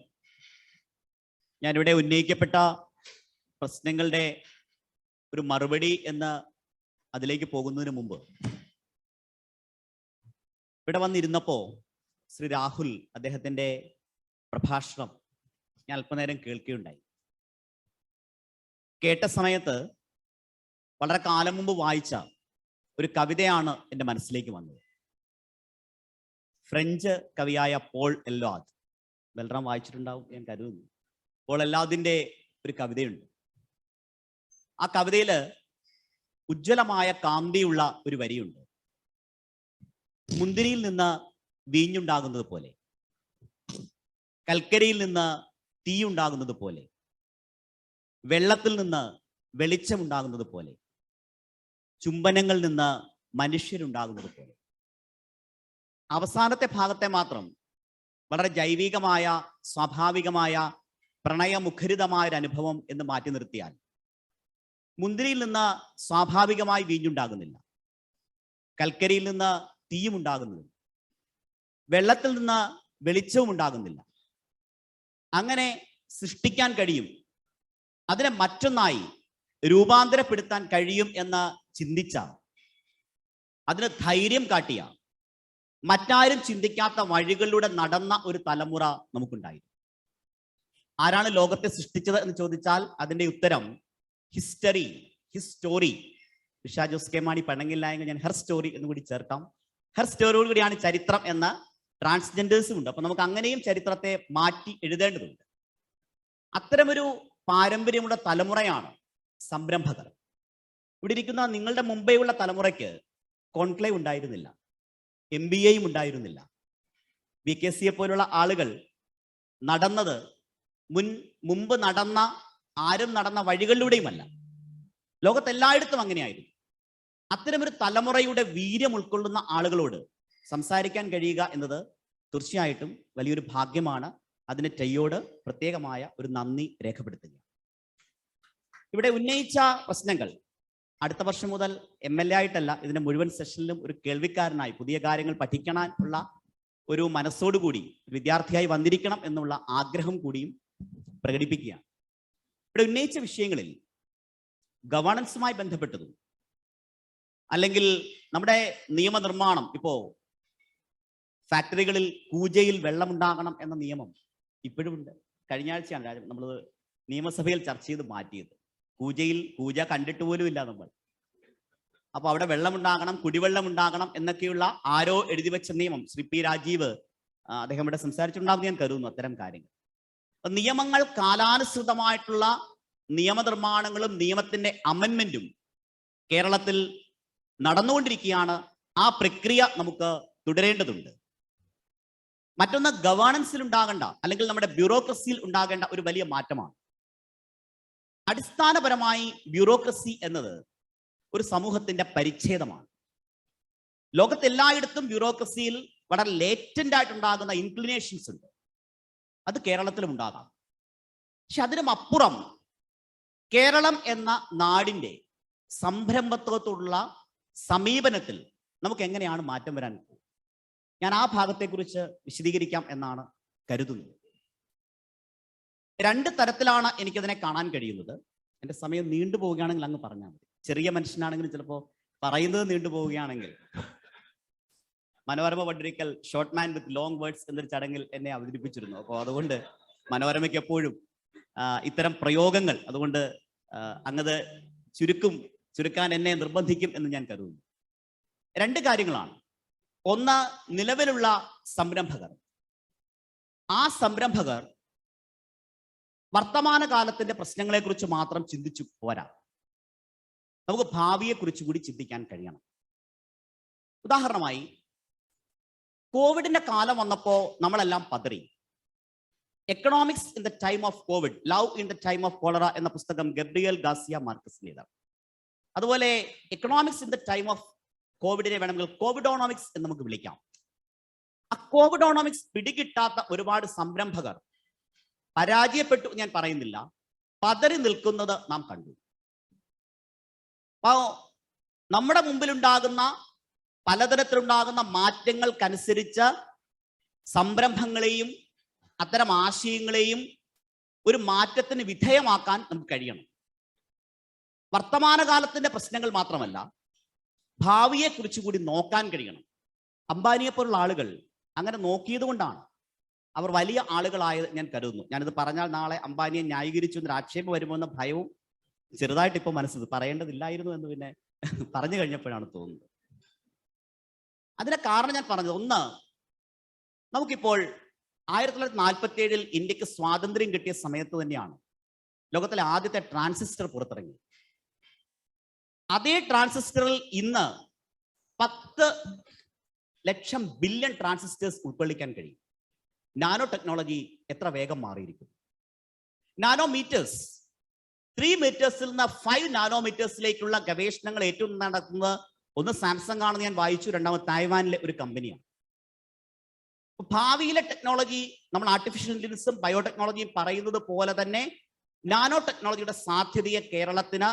ഞാനിവിടെ ഉന്നയിക്കപ്പെട്ട പ്രശ്നങ്ങളുടെ ഒരു മറുപടി എന്ന അതിലേക്ക് പോകുന്നതിന് മുമ്പ് ഇവിടെ വന്നിരുന്നപ്പോൾ ശ്രീ രാഹുൽ അദ്ദേഹത്തിൻ്റെ പ്രഭാഷണം ഞാൻ അല്പനേരം കേൾക്കുകയുണ്ടായി. കേട്ട സമയത്ത് വളരെ കാലം മുമ്പ് വായിച്ച ഒരു കവിതയാണ് എൻ്റെ മനസ്സിലേക്ക് വന്നത്. ഫ്രഞ്ച് കവിയായ പോൾ എല്ലോദ്, ബൽറാം വായിച്ചിട്ടുണ്ടാവും ഞാൻ കരുതുന്നു. പോൾ എല്ലോദിൻ്റെ ഒരു കവിതയുണ്ട്. ആ കവിതയിൽ ഉജ്ജ്വലമായ കാന്തിയുള്ള ഒരു വരിയുണ്ട്. മുന്തിരിയിൽ നിന്ന് വീഞ്ഞുണ്ടാകുന്നത് പോലെ, കൽക്കരിയിൽ നിന്ന് തീയുണ്ടാകുന്നത് പോലെ, വെള്ളത്തിൽ നിന്ന് വെളിച്ചമുണ്ടാകുന്നത് പോലെ, ചുംബനങ്ങളിൽ നിന്ന് മനുഷ്യരുണ്ടാകുന്നത് പോലെ. അവസാനത്തെ ഭാഗത്തെ മാത്രം വളരെ ജൈവികമായ സ്വാഭാവികമായ പ്രണയമുഖരിതമായ ഒരു അനുഭവം എന്ന് മാറ്റി നിർത്തിയാൽ, മുന്തിരിയിൽ നിന്ന് സ്വാഭാവികമായി വീഞ്ഞുണ്ടാകുന്നില്ല, കൽക്കരിയിൽ നിന്ന് തീയും ഉണ്ടാകുന്നില്ല, വെള്ളത്തിൽ നിന്ന് വെളിച്ചവും ഉണ്ടാകുന്നില്ല. അങ്ങനെ സൃഷ്ടിക്കാൻ കഴിയും, അതിനെ മറ്റൊന്നായി രൂപാന്തരപ്പെടുത്താൻ കഴിയും എന്ന് ചിന്തിച്ച, അതിന് ധൈര്യം കാട്ടിയ, മറ്റാരും ചിന്തിക്കാത്ത വഴികളിലൂടെ നടന്ന ഒരു തലമുറ നമുക്കുണ്ടായിരുന്നു. ആരാണ് ലോകത്തെ സൃഷ്ടിച്ചത് എന്ന് ചോദിച്ചാൽ അതിൻ്റെ ഉത്തരം history, history. Usha Jose K Mani പണങ്ങില്ല എങ്കിൽ ഞാൻ ഹെർ സ്റ്റോറി എന്ന് കൂടി ചേർക്കാം. ഹെർ സ്റ്റോറിയോട് കൂടിയാണ് ചരിത്രം എന്ന ട്രാൻസ്ജെൻഡേഴ്സും ഉണ്ട്. അപ്പൊ നമുക്ക് അങ്ങനെയും ചരിത്രത്തെ മാറ്റി എഴുതേണ്ടതുണ്ട്. അത്തരമൊരു പാരമ്പര്യമുള്ള തലമുറയാണ് സംരംഭകർ. ഇവിടെ ഇരിക്കുന്ന നിങ്ങളുടെ മുമ്പേയുള്ള തലമുറയ്ക്ക് കോൺക്ലേവ് ഉണ്ടായിരുന്നില്ല, MBAയും ഉണ്ടായിരുന്നില്ല. VKCയെ പോലുള്ള ആളുകൾ നടന്നത് മുമ്പ് നടന്ന ആരും നടന്ന വഴികളിലൂടെയുമല്ല. ലോകത്തെല്ലായിടത്തും അങ്ങനെയായിരുന്നു. അത്തരമൊരു തലമുറയുടെ വീര്യം ഉൾക്കൊള്ളുന്ന ആളുകളോട് സംസാരിക്കാൻ കഴിയുക എന്നത് തീർച്ചയായിട്ടും വലിയൊരു ഭാഗ്യമാണ്. അതിന് ടൈയോട് പ്രത്യേകമായ ഒരു നന്ദി രേഖപ്പെടുത്തുക. ഇവിടെ ഉന്നയിച്ച പ്രശ്നങ്ങൾ അടുത്ത വർഷം മുതൽ MLA ആയിട്ടല്ല, ഇതിന്റെ മുഴുവൻ സെഷനിലും ഒരു കേൾവിക്കാരനായി പുതിയ കാര്യങ്ങൾ പഠിക്കാനുള്ള ഒരു മനസ്സോടുകൂടി വിദ്യാർത്ഥിയായി വന്നിരിക്കണം എന്നുള്ള ആഗ്രഹം കൂടിയും പ്രകടിപ്പിക്കുകയാണ്. ഇവിടെ ഉന്നയിച്ച വിഷയങ്ങളിൽ ഗവേണൻസുമായി ബന്ധപ്പെട്ടതും അല്ലെങ്കിൽ നമ്മുടെ നിയമനിർമ്മാണം, ഇപ്പോ ഫാക്ടറികളിൽ കൂജയിൽ വെള്ളമുണ്ടാകണം എന്ന നിയമം ഇപ്പോഴും ഉണ്ട്. കഴിഞ്ഞ ആഴ്ചയാണ് നമ്മൾ നിയമസഭയിൽ ചർച്ച ചെയ്ത് മാറ്റിയത്. കൂജ കണ്ടിട്ട് പോലും ഇല്ല നമ്മൾ. അപ്പൊ അവിടെ വെള്ളമുണ്ടാകണം, കുടിവെള്ളം ഉണ്ടാകണം എന്നൊക്കെയുള്ള ആരോ എഴുതി വെച്ച നിയമം, ശ്രീ P. രാജീവ് അദ്ദേഹം ഇവിടെ സംസാരിച്ചിട്ടുണ്ടാകും ഞാൻ കരുതുന്നു. അത്തരം കാര്യങ്ങൾ, നിയമങ്ങൾ, കാലാനുസൃതമായിട്ടുള്ള നിയമനിർമ്മാണങ്ങളും നിയമത്തിന്റെ അമെൻമെന്റും കേരളത്തിൽ നടന്നുകൊണ്ടിരിക്കുകയാണ്. ആ പ്രക്രിയ നമുക്ക് തുടരേണ്ടതുണ്ട്. മറ്റൊന്ന്, ഗവേണൻസിൽ ഉണ്ടാകേണ്ട അല്ലെങ്കിൽ നമ്മുടെ ബ്യൂറോക്രസിയിൽ ഉണ്ടാകേണ്ട ഒരു വലിയ മാറ്റമാണ്. അടിസ്ഥാനപരമായി ബ്യൂറോക്രസി എന്നത് ഒരു സമൂഹത്തിന്റെ പരിച്ഛേദമാണ്. ലോകത്തെല്ലായിടത്തും ബ്യൂറോക്രസിയിൽ വളരെ ലേറ്റന്റ് ആയിട്ടുണ്ടാകുന്ന ഇൻക്ലിനേഷൻസ് ഉണ്ട്. അത് കേരളത്തിലും ഉണ്ടാകാം. പക്ഷെ അതിനും അപ്പുറം കേരളം എന്ന നാടിന്റെ സംരംഭത്വത്തോടുള്ള സമീപനത്തിൽ നമുക്ക് എങ്ങനെയാണ് മാറ്റം വരാൻ പോകുന്നത്? ഞാൻ ആ ഭാഗത്തെക്കുറിച്ച് വിശദീകരിക്കാം എന്നാണ് കരുതുന്നത്. രണ്ട് തരത്തിലാണ് എനിക്കതിനെ കാണാൻ കഴിയുന്നത്. എൻ്റെ സമയം നീണ്ടുപോവുകയാണെങ്കിൽ അങ്ങ് പറഞ്ഞാൽ മതി. ചെറിയ മനുഷ്യനാണെങ്കിലും ചിലപ്പോൾ പറയുന്നത് നീണ്ടുപോവുകയാണെങ്കിൽ. മനോരമ പണ്ടിരിക്കൽ short man with long words എന്നൊരു ചടങ്ങിൽ എന്നെ അവതരിപ്പിച്ചിരുന്നു. അപ്പോൾ അതുകൊണ്ട് മനോരമയ്ക്ക് എപ്പോഴും ഇത്തരം പ്രയോഗങ്ങൾ അതുകൊണ്ട് അങ്ങത് ചുരുക്കാൻ എന്നെ നിർബന്ധിക്കും എന്ന് ഞാൻ കരുതുന്നു. രണ്ട് കാര്യങ്ങളാണ്. ഒന്ന്, നിലവിലുള്ള സംരംഭകർ. ആ സംരംഭകർ വർത്തമാനകാലത്തിന്റെ പ്രശ്നങ്ങളെക്കുറിച്ച് മാത്രം ചിന്തിച്ചു പോരാ, നമുക്ക് ഭാവിയെക്കുറിച്ച് കൂടി ചിന്തിക്കാൻ കഴിയണം. ഉദാഹരണമായി, കോവിഡിന്റെ കാലം വന്നപ്പോൾ നമ്മളെല്ലാം പതറി. Economics in the time of Covid, love in the time of cholera എന്ന പുസ്തകം ഗബ്രിയേൽ ഗാർസിയ മാർക്കസിന്റേതാണ്. അതുപോലെ economics in the time of കോവിഡിനെ വേണമെങ്കിൽ കോവിഡോണോമിക്സ് എന്ന് നമുക്ക് വിളിക്കാം. ആ കോവിഡോണോമിക്സ് പിടികിട്ടാത്ത ഒരുപാട് സംരംഭകർ പരാജയപ്പെട്ടു ഞാൻ പറയുന്നില്ല, പതറി നിൽക്കുന്നത് നാം കണ്ടു. അപ്പോൾ നമ്മുടെ മുമ്പിലുണ്ടാകുന്ന പലതരത്തിലുണ്ടാകുന്ന മാറ്റങ്ങൾക്കനുസരിച്ച് സംരംഭങ്ങളെയും അത്തരം ആശയങ്ങളെയും ഒരു മാറ്റത്തിന് വിധേയമാക്കാൻ നമുക്ക് കഴിയണം. വർത്തമാനകാലത്തിന്റെ പ്രശ്നങ്ങൾ മാത്രമല്ല, ഭാവിയെക്കുറിച്ച് കൂടി നോക്കാൻ കഴിയണം. അംബാനിയെ പോലുള്ള ആളുകൾ അങ്ങനെ നോക്കിയത് കൊണ്ടാണ് അവർ വലിയ ആളുകളായത് ഞാൻ കരുതുന്നു. ഞാനിത് പറഞ്ഞാൽ നാളെ അംബാനിയെ ന്യായീകരിച്ചു എന്നൊരു ആക്ഷേപം വരുമോ എന്ന ഭയവും ചെറുതായിട്ട് ഇപ്പോൾ മനസ്സിൽ, പറയേണ്ടതില്ലായിരുന്നു എന്ന് പിന്നെ പറഞ്ഞു കഴിഞ്ഞപ്പോഴാണ് തോന്നുന്നത്. അതിന്റെ കാരണം ഞാൻ പറഞ്ഞത്, ഒന്ന്, നമുക്കിപ്പോൾ 1947 ഇന്ത്യക്ക് സ്വാതന്ത്ര്യം കിട്ടിയ സമയത്ത് തന്നെയാണ് ലോകത്തിലെ ആദ്യത്തെ ട്രാൻസിസ്റ്റർ പുറത്തിറങ്ങി. അതേ ട്രാൻസിസ്റ്ററിൽ ഇന്ന് 10 ലക്ഷം ബില്യൺ ട്രാൻസിസ്റ്റേഴ്സ് ഉൾക്കൊള്ളിക്കാൻ കഴിയും. നാനോ ടെക്നോളജി എത്ര വേഗം മാറിയിരിക്കുന്നു. നാനോമീറ്റേഴ്സ്, 3 മീറ്റേഴ്സിൽ നിന്ന് 5 നാനോമീറ്റേഴ്സിലേക്കുള്ള ഗവേഷണങ്ങൾ ഏറ്റവും നടത്തുന്നത് ഒന്ന് സാംസങ് ആണെന്ന് ഞാൻ വായിച്ചു, രണ്ടാമത് തായ്വാനിലെ ഒരു കമ്പനിയാണ്. ഭാവിയിലെ ടെക്നോളജി, നമ്മൾ ആർട്ടിഫിഷ്യൽ ഇന്റലിജൻസും ബയോടെക്നോളജിയും പറയുന്നത് പോലെ തന്നെ നാനോ ടെക്നോളജിയുടെ സാധ്യതയെ കേരളത്തിന്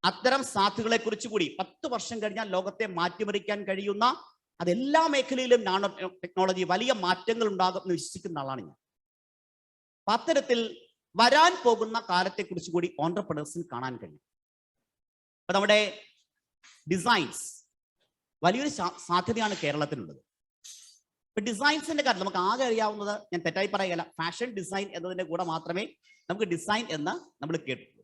അത്തരം സാധ്യതകളെ കുറിച്ച് കൂടി 10 വർഷം കഴിഞ്ഞാൽ ലോകത്തെ മാറ്റിമറിക്കാൻ കഴിയുന്ന, അതെല്ലാ മേഖലയിലും നാനോ ടെക്നോളജി വലിയ മാറ്റങ്ങൾ ഉണ്ടാകും എന്ന് വിശ്വസിക്കുന്ന ആളാണ് ഞാൻ. അത്തരത്തിൽ വരാൻ പോകുന്ന കാലത്തെക്കുറിച്ച് കൂടി ഓൺട്രപ്രണേഴ്സിന് കാണാൻ കഴിയും. അപ്പൊ നമ്മുടെ ഡിസൈൻസ് വലിയൊരു സാധ്യതയാണ് കേരളത്തിനുള്ളത്. ഇപ്പൊ ഡിസൈൻസിന്റെ കാര്യം നമുക്ക് ആകെ അറിയാവുന്നത്, ഞാൻ തെറ്റായി പറയുകയല്ല, ഫാഷൻ ഡിസൈൻ എന്നതിന്റെ കൂടെ മാത്രമേ നമുക്ക് ഡിസൈൻ എന്ന് നമ്മൾ കേട്ടിട്ടുള്ളൂ.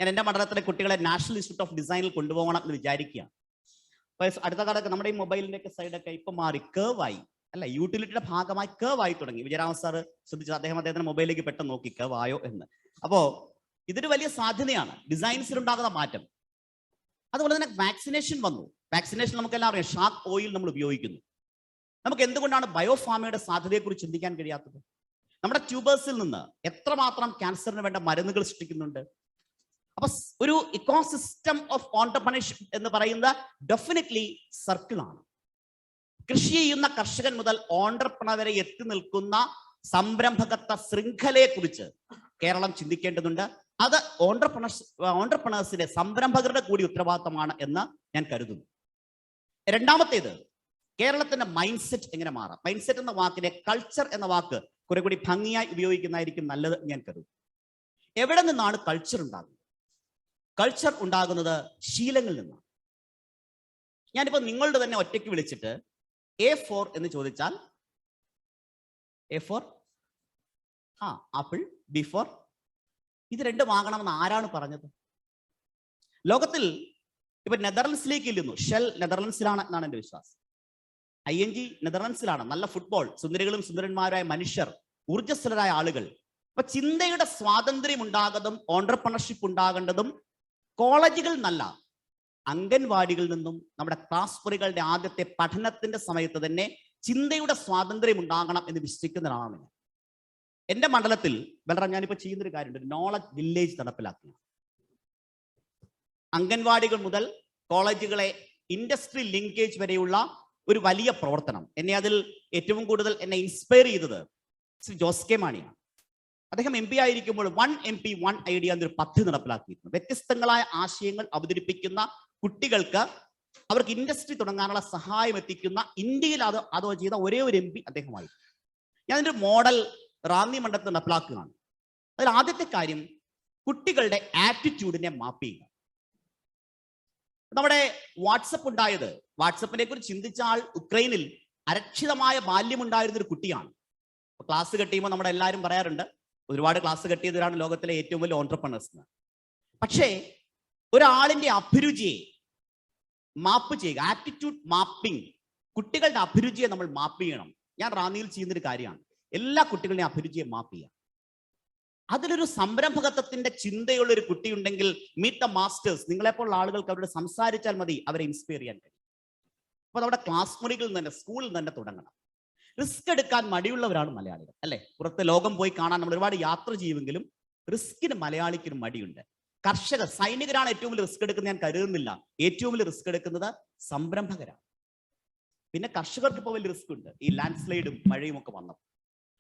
ഞാൻ എൻ്റെ മണ്ഡലത്തിലെ കുട്ടികളെ നാഷണൽ ഇൻസ്റ്റിറ്റ്യൂട്ട് ഓഫ് ഡിസൈനിൽ കൊണ്ടുപോകണം എന്ന് വിചാരിക്കുകയാണ്. അടുത്ത കാലത്ത് നമ്മുടെ ഈ മൊബൈലിന്റെ ഒക്കെ സൈഡൊക്കെ ഇപ്പൊ മാറി കേവായി, അല്ല, യൂട്ടിലിറ്റിയുടെ ഭാഗമായി കേവായി തുടങ്ങി. വിജയരാമൻ സാറ് ശ്രദ്ധിച്ചു, അദ്ദേഹത്തിന്റെ മൊബൈലിലേക്ക് പെട്ടെന്ന് നോക്കി കേവായോ എന്ന്. അപ്പോ ഇതൊരു വലിയ സാധ്യതയാണ്, ഡിസൈൻസിൽ ഉണ്ടാകുന്ന മാറ്റം. അതുപോലെ തന്നെ വാക്സിനേഷൻ വന്നു. വാക്സിനേഷൻ നമുക്കെല്ലാം അറിയാം, ഷാർക്ക് ഓയിൽ നമ്മൾ ഉപയോഗിക്കുന്നു. നമുക്ക് എന്തുകൊണ്ടാണ് ബയോഫാമയുടെ സാധ്യതയെക്കുറിച്ച് ചിന്തിക്കാൻ കഴിയാത്തത്? നമ്മുടെ ട്യൂബേഴ്സിൽ നിന്ന് എത്രമാത്രം ക്യാൻസറിന് വേണ്ട മരുന്നുകൾ സൃഷ്ടിക്കുന്നുണ്ട്. അപ്പൊ ഒരു ഇക്കോസിസ്റ്റം ഓഫ് ഓൺടർപ്രണർഷിപ്പ് എന്ന് പറയുന്ന ഡെഫിനറ്റ്ലി സർക്കിൾ ആണ്. കൃഷി ചെയ്യുന്ന കർഷകൻ മുതൽ ഓൺടർപ്രണർ വരെ എത്തി നിൽക്കുന്ന സംരംഭകത്വ ശൃംഖലയെ കുറിച്ച് കേരളം ചിന്തിക്കേണ്ടതുണ്ട്. അത് ഓൺടർപ്രണേഴ്സിന്റെ സംരംഭകരുടെ കൂടി ഉത്തരവാദിത്തമാണ് എന്ന് ഞാൻ കരുതുന്നു. രണ്ടാമത്തേത്, കേരളത്തിന്റെ മൈൻഡ് സെറ്റ് എങ്ങനെ മാറാം. മൈൻഡ് സെറ്റ് എന്ന വാക്കിനെ കൾച്ചർ എന്ന വാക്ക് കുറെ കൂടി ഭംഗിയായി ഉപയോഗിക്കുന്നതായിരിക്കും നല്ലത് ഞാൻ കരുതുന്നു. എവിടെ നിന്നാണ് കൾച്ചർ ഉണ്ടാകുന്നത്? കൾച്ചർ ഉണ്ടാകുന്നത് ശീലങ്ങളിൽ നിന്നാണ്. ഞാനിപ്പോ നിങ്ങളുടെ തന്നെ ഒറ്റയ്ക്ക് വിളിച്ചിട്ട് A4 എന്ന് ചോദിച്ചാൽ A4 ആപ്പിൾ, B4 ഇത് രണ്ടും വാങ്ങണമെന്ന് ആരാണ് പറഞ്ഞത്? ലോകത്തിൽ ഇപ്പൊ നെതർലൻഡ്സിലേക്ക് ഇല്ലുന്നു. ഷെൽ നെതർലൻഡ്സിലാണ് എന്നാണ് എന്റെ വിശ്വാസം. ING നെതർലൻഡ്സിലാണ്. നല്ല ഫുട്ബോൾ, സുന്ദരികളും സുന്ദരന്മാരായ മനുഷ്യർ, ഊർജ്ജസ്വലരായ ആളുകൾ. അപ്പൊ ചിന്തയുടെ സ്വാതന്ത്ര്യം ഉണ്ടാകുന്നതും ഓൺടർപ്രണർഷിപ്പ് ഉണ്ടാകേണ്ടതും കോളേജുകളിൽ നിന്നല്ല, അംഗൻവാടികളിൽ നിന്നും നമ്മുടെ ക്ലാസ് മുറികളുടെ ആദ്യത്തെ പഠനത്തിന്റെ സമയത്ത് തന്നെ ചിന്തയുടെ സ്വാതന്ത്ര്യം ഉണ്ടാകണം എന്ന് വിശ്വസിക്കുന്ന ഒരാളാണ് ഞാൻ. എന്റെ മണ്ഡലത്തിൽ ബലറാം ഞാനിപ്പോ ചെയ്യുന്നൊരു കാര്യമുണ്ട്, നോളജ് വില്ലേജ് നടപ്പിലാക്കുക. അംഗൻവാടികൾ മുതൽ കോളേജുകളെ ഇൻഡസ്ട്രി ലിങ്കേജ് വരെയുള്ള ഒരു വലിയ പ്രവർത്തനം. എന്നെ അതിൽ ഏറ്റവും കൂടുതൽ എന്നെ ഇൻസ്പയർ ചെയ്തത് ശ്രീ ജോസ് കെ മാണിയാണ്. അദ്ദേഹം MP ആയിരിക്കുമ്പോൾ 1 MP 1 ഐഡിയ എന്നൊരു പദ്ധതി നടപ്പിലാക്കിയിരുന്നു. വ്യത്യസ്തങ്ങളായ ആശയങ്ങൾ അവതരിപ്പിക്കുന്ന കുട്ടികൾക്ക് അവർക്ക് ഇൻഡസ്ട്രി തുടങ്ങാനുള്ള സഹായം എത്തിക്കുന്ന ഇന്ത്യയിൽ അത് ചെയ്ത ഒരേ ഒരു MP അദ്ദേഹമായി. ഞാൻ അതിന്റെ മോഡൽ റാന്നി മണ്ഡലത്തിൽ നടപ്പിലാക്കുകയാണ്. അതിൽ ആദ്യത്തെ കാര്യം കുട്ടികളുടെ ആറ്റിറ്റ്യൂഡിനെ മാപ്പ് ചെയ്യുക. നമ്മുടെ വാട്സപ്പ് ഉണ്ടായത്, വാട്സപ്പിനെ കുറിച്ച് ചിന്തിച്ച ആൾ ഉക്രൈനിൽ അരക്ഷിതമായ ബാല്യമുണ്ടായിരുന്ന ഒരു കുട്ടിയാണ്. ക്ലാസ് കട്ട് ചെയ്യുമ്പോൾ നമ്മുടെ എല്ലാവരും പറയാറുണ്ട് ഒരുപാട് ക്ലാസ് കട്ട് ചെയ്തവരാണ് ലോകത്തിലെ ഏറ്റവും വലിയ ഓൺട്രപ്രണേഴ്സ് എന്ന്. പക്ഷേ ഒരാളിന്റെ അഭിരുചിയെ മാപ്പ് ചെയ്യുക, ആറ്റിറ്റ്യൂഡ് മാപ്പിംഗ്, കുട്ടികളുടെ അഭിരുചിയെ നമ്മൾ മാപ്പ് ചെയ്യണം. ഞാൻ റാന്നിയിൽ ചെയ്യുന്നൊരു കാര്യമാണ്, എല്ലാ കുട്ടികളുടെയും അഭിരുചിയെ മാപ്പ് ചെയ്യുക. അതിലൊരു സംരംഭകത്വത്തിന്റെ ചിന്തയുള്ള ഒരു കുട്ടി ഉണ്ടെങ്കിൽ മീറ്റ് ദ മാസ്റ്റേഴ്സ്, നിങ്ങളെപ്പോലുള്ള ആളുകൾക്ക് അവരോട് സംസാരിച്ചാൽ മതി അവരെ ഇൻസ്പയർ ചെയ്യാൻ കഴിയും. അപ്പൊ നമ്മുടെ ക്ലാസ് മുറികളിൽ തന്നെ, സ്കൂളിൽ തന്നെ തുടങ്ങണം. റിസ്ക് എടുക്കാൻ മടിയുള്ളവരാണ് മലയാളികൾ, അല്ലെ? പുറത്തെ ലോകം പോയി കാണാൻ നമ്മൾ ഒരുപാട് യാത്ര ചെയ്യുമെങ്കിലും റിസ്കിന് മലയാളിക്ക് മടിയുണ്ട്. കർഷകർ, സൈനികരാണ് ഏറ്റവും വലിയ റിസ്ക് എടുക്കുന്നത് ഞാൻ കരുതുന്നില്ല. ഏറ്റവും വലിയ റിസ്ക് എടുക്കുന്നത് സംരംഭകരാണ്. പിന്നെ കർഷകർക്ക് ഇപ്പോൾ വലിയ റിസ്ക് ഉണ്ട്, ഈ ലാൻഡ് സ്ലൈഡും മഴയും ഒക്കെ വന്നപ്പോൾ.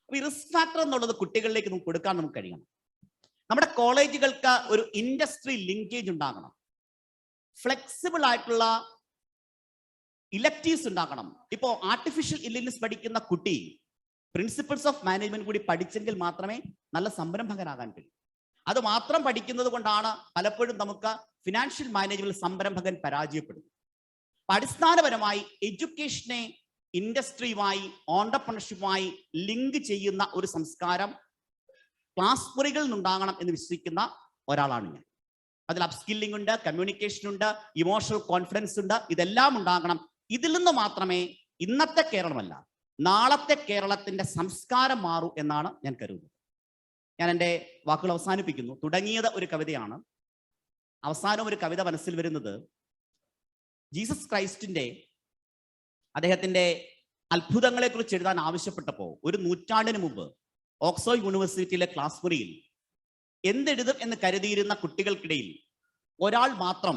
അപ്പൊ ഈ റിസ്ക് ഫാക്ടർ എന്നുള്ളത് കുട്ടികളിലേക്ക് നമുക്ക് കൊടുക്കാൻ നമുക്ക് കഴിയണം. നമ്മുടെ കോളേജുകൾക്ക് ഒരു ഇൻഡസ്ട്രി ലിങ്കേജ് ഉണ്ടാകണം. ഫ്ലെക്സിബിൾ ആയിട്ടുള്ള ഇലക്ടീവ്സ് ഉണ്ടാകണം. ഇപ്പോ ആർട്ടിഫിഷ്യൽ ഇന്റലിജൻസ് പഠിക്കുന്ന കുട്ടി പ്രിൻസിപ്പിൾസ് ഓഫ് മാനേജ്മെന്റ് കൂടി പഠിച്ചെങ്കിൽ മാത്രമേ നല്ല സംരംഭകനാകാൻ കഴിയൂ. അത് മാത്രം പഠിക്കുന്നത് കൊണ്ടാണ് പലപ്പോഴും നമുക്ക് ഫിനാൻഷ്യൽ മാനേജ്മെന്റ് സംരംഭകൻ പരാജയപ്പെടുന്നത്. അടിസ്ഥാനപരമായി എഡ്യൂക്കേഷനെ ഇൻഡസ്ട്രിയുമായി ഓൺടർപ്രണർഷിപ്പുമായി ലിങ്ക് ചെയ്യുന്ന ഒരു സംസ്കാരം ക്ലാസ് മുറികളിൽ നിന്നുണ്ടാകണം എന്ന് വിശ്വസിക്കുന്ന ഒരാളാണ് ഞാൻ. അതിൽ അപ്സ്കില്ലിംഗ് ഉണ്ട്, കമ്മ്യൂണിക്കേഷൻ ഉണ്ട്, ഇമോഷണൽ കോൺഫിഡൻസ് ഉണ്ട്. ഇതെല്ലാം ഉണ്ടാകണം. ഇതിൽ നിന്ന് മാത്രമേ ഇന്നത്തെ കേരളമല്ല നാളത്തെ കേരളത്തിന്റെ സംസ്കാരം മാറൂ എന്നാണ് ഞാൻ കരുതുന്നത്. ഞാൻ എൻ്റെ വാക്കുകൾ അവസാനിപ്പിക്കുന്നു. തുടങ്ങിയത് ഒരു കവിതയാണ്, അവസാനം ഒരു കവിത മനസ്സിൽ വരുന്നത് ജീസസ് ക്രൈസ്റ്റിന്റെ അദ്ദേഹത്തിന്റെ അത്ഭുതങ്ങളെ കുറിച്ച് എഴുതാൻ ആവശ്യപ്പെട്ടപ്പോൾ ഒരു നൂറ്റാണ്ടിന് മുമ്പ് ഓക്സ്ഫോർഡ് യൂണിവേഴ്സിറ്റിയിലെ ക്ലാസ് മുറിയിൽ എന്തെഴുതും എന്ന് കരുതിയിരുന്ന കുട്ടികൾക്കിടയിൽ ഒരാൾ മാത്രം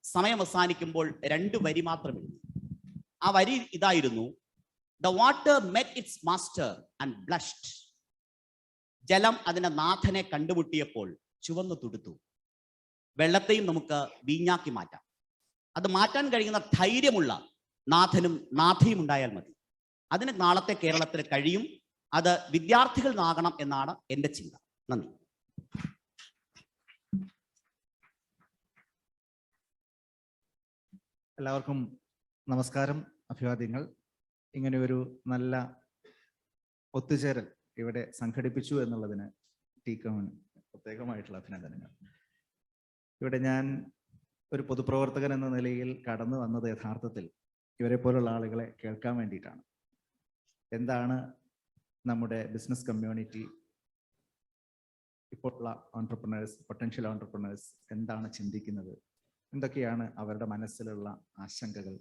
സമയം അവസാനിക്കുമ്പോൾ 2 വരി മാത്രം എഴുതി. ആ വരി ഇതായിരുന്നു: the water met its master and blushed. ജലം അതിന്റെ നാഥനെ കണ്ടുമുട്ടിയപ്പോൾ ചുവന്നു തുടുത്തു. വെള്ളത്തെയും നമുക്ക് വീഞ്ഞാക്കി മാറ്റാം. അത് മാറ്റാൻ കഴിയുന്ന ധൈര്യമുള്ള നാഥനും നാഥയും ഉണ്ടായാൽ മതി. അതിന് നാളത്തെ കേരളത്തിന് കഴിയും. അത് വിദ്യാർത്ഥികൾ നാകണം എന്നാണ് എൻ്റെ ചിന്ത. നന്ദി. എല്ലാവർക്കും നമസ്കാരം, അഭിവാദ്യങ്ങൾ. ഇങ്ങനെ ഒരു നല്ല ഒത്തുചേരൽ ഇവിടെ സംഘടിപ്പിച്ചു എന്നുള്ളതിന് ടീക്കോമിന് പ്രത്യേകമായിട്ടുള്ള അഭിനന്ദനങ്ങൾ. ഇവിടെ ഞാൻ ഒരു പൊതുപ്രവർത്തകൻ എന്ന നിലയിൽ കടന്നു വന്നത് യഥാർത്ഥത്തിൽ ഇവരെ പോലുള്ള ആളുകളെ കേൾക്കാൻ വേണ്ടിയിട്ടാണ്. എന്താണ് നമ്മുടെ ബിസിനസ് കമ്മ്യൂണിറ്റി, ഇപ്പോഴുള്ള ഓൺട്രപ്രണേഴ്സ്, പൊട്ടൻഷ്യൽ ഓൺട്രപ്രണേഴ്സ് എന്താണ് ചിന്തിക്കുന്നത്, എന്തൊക്കെയാണ് അവരുടെ മനസ്സിലുള്ള ആശങ്കകൾ,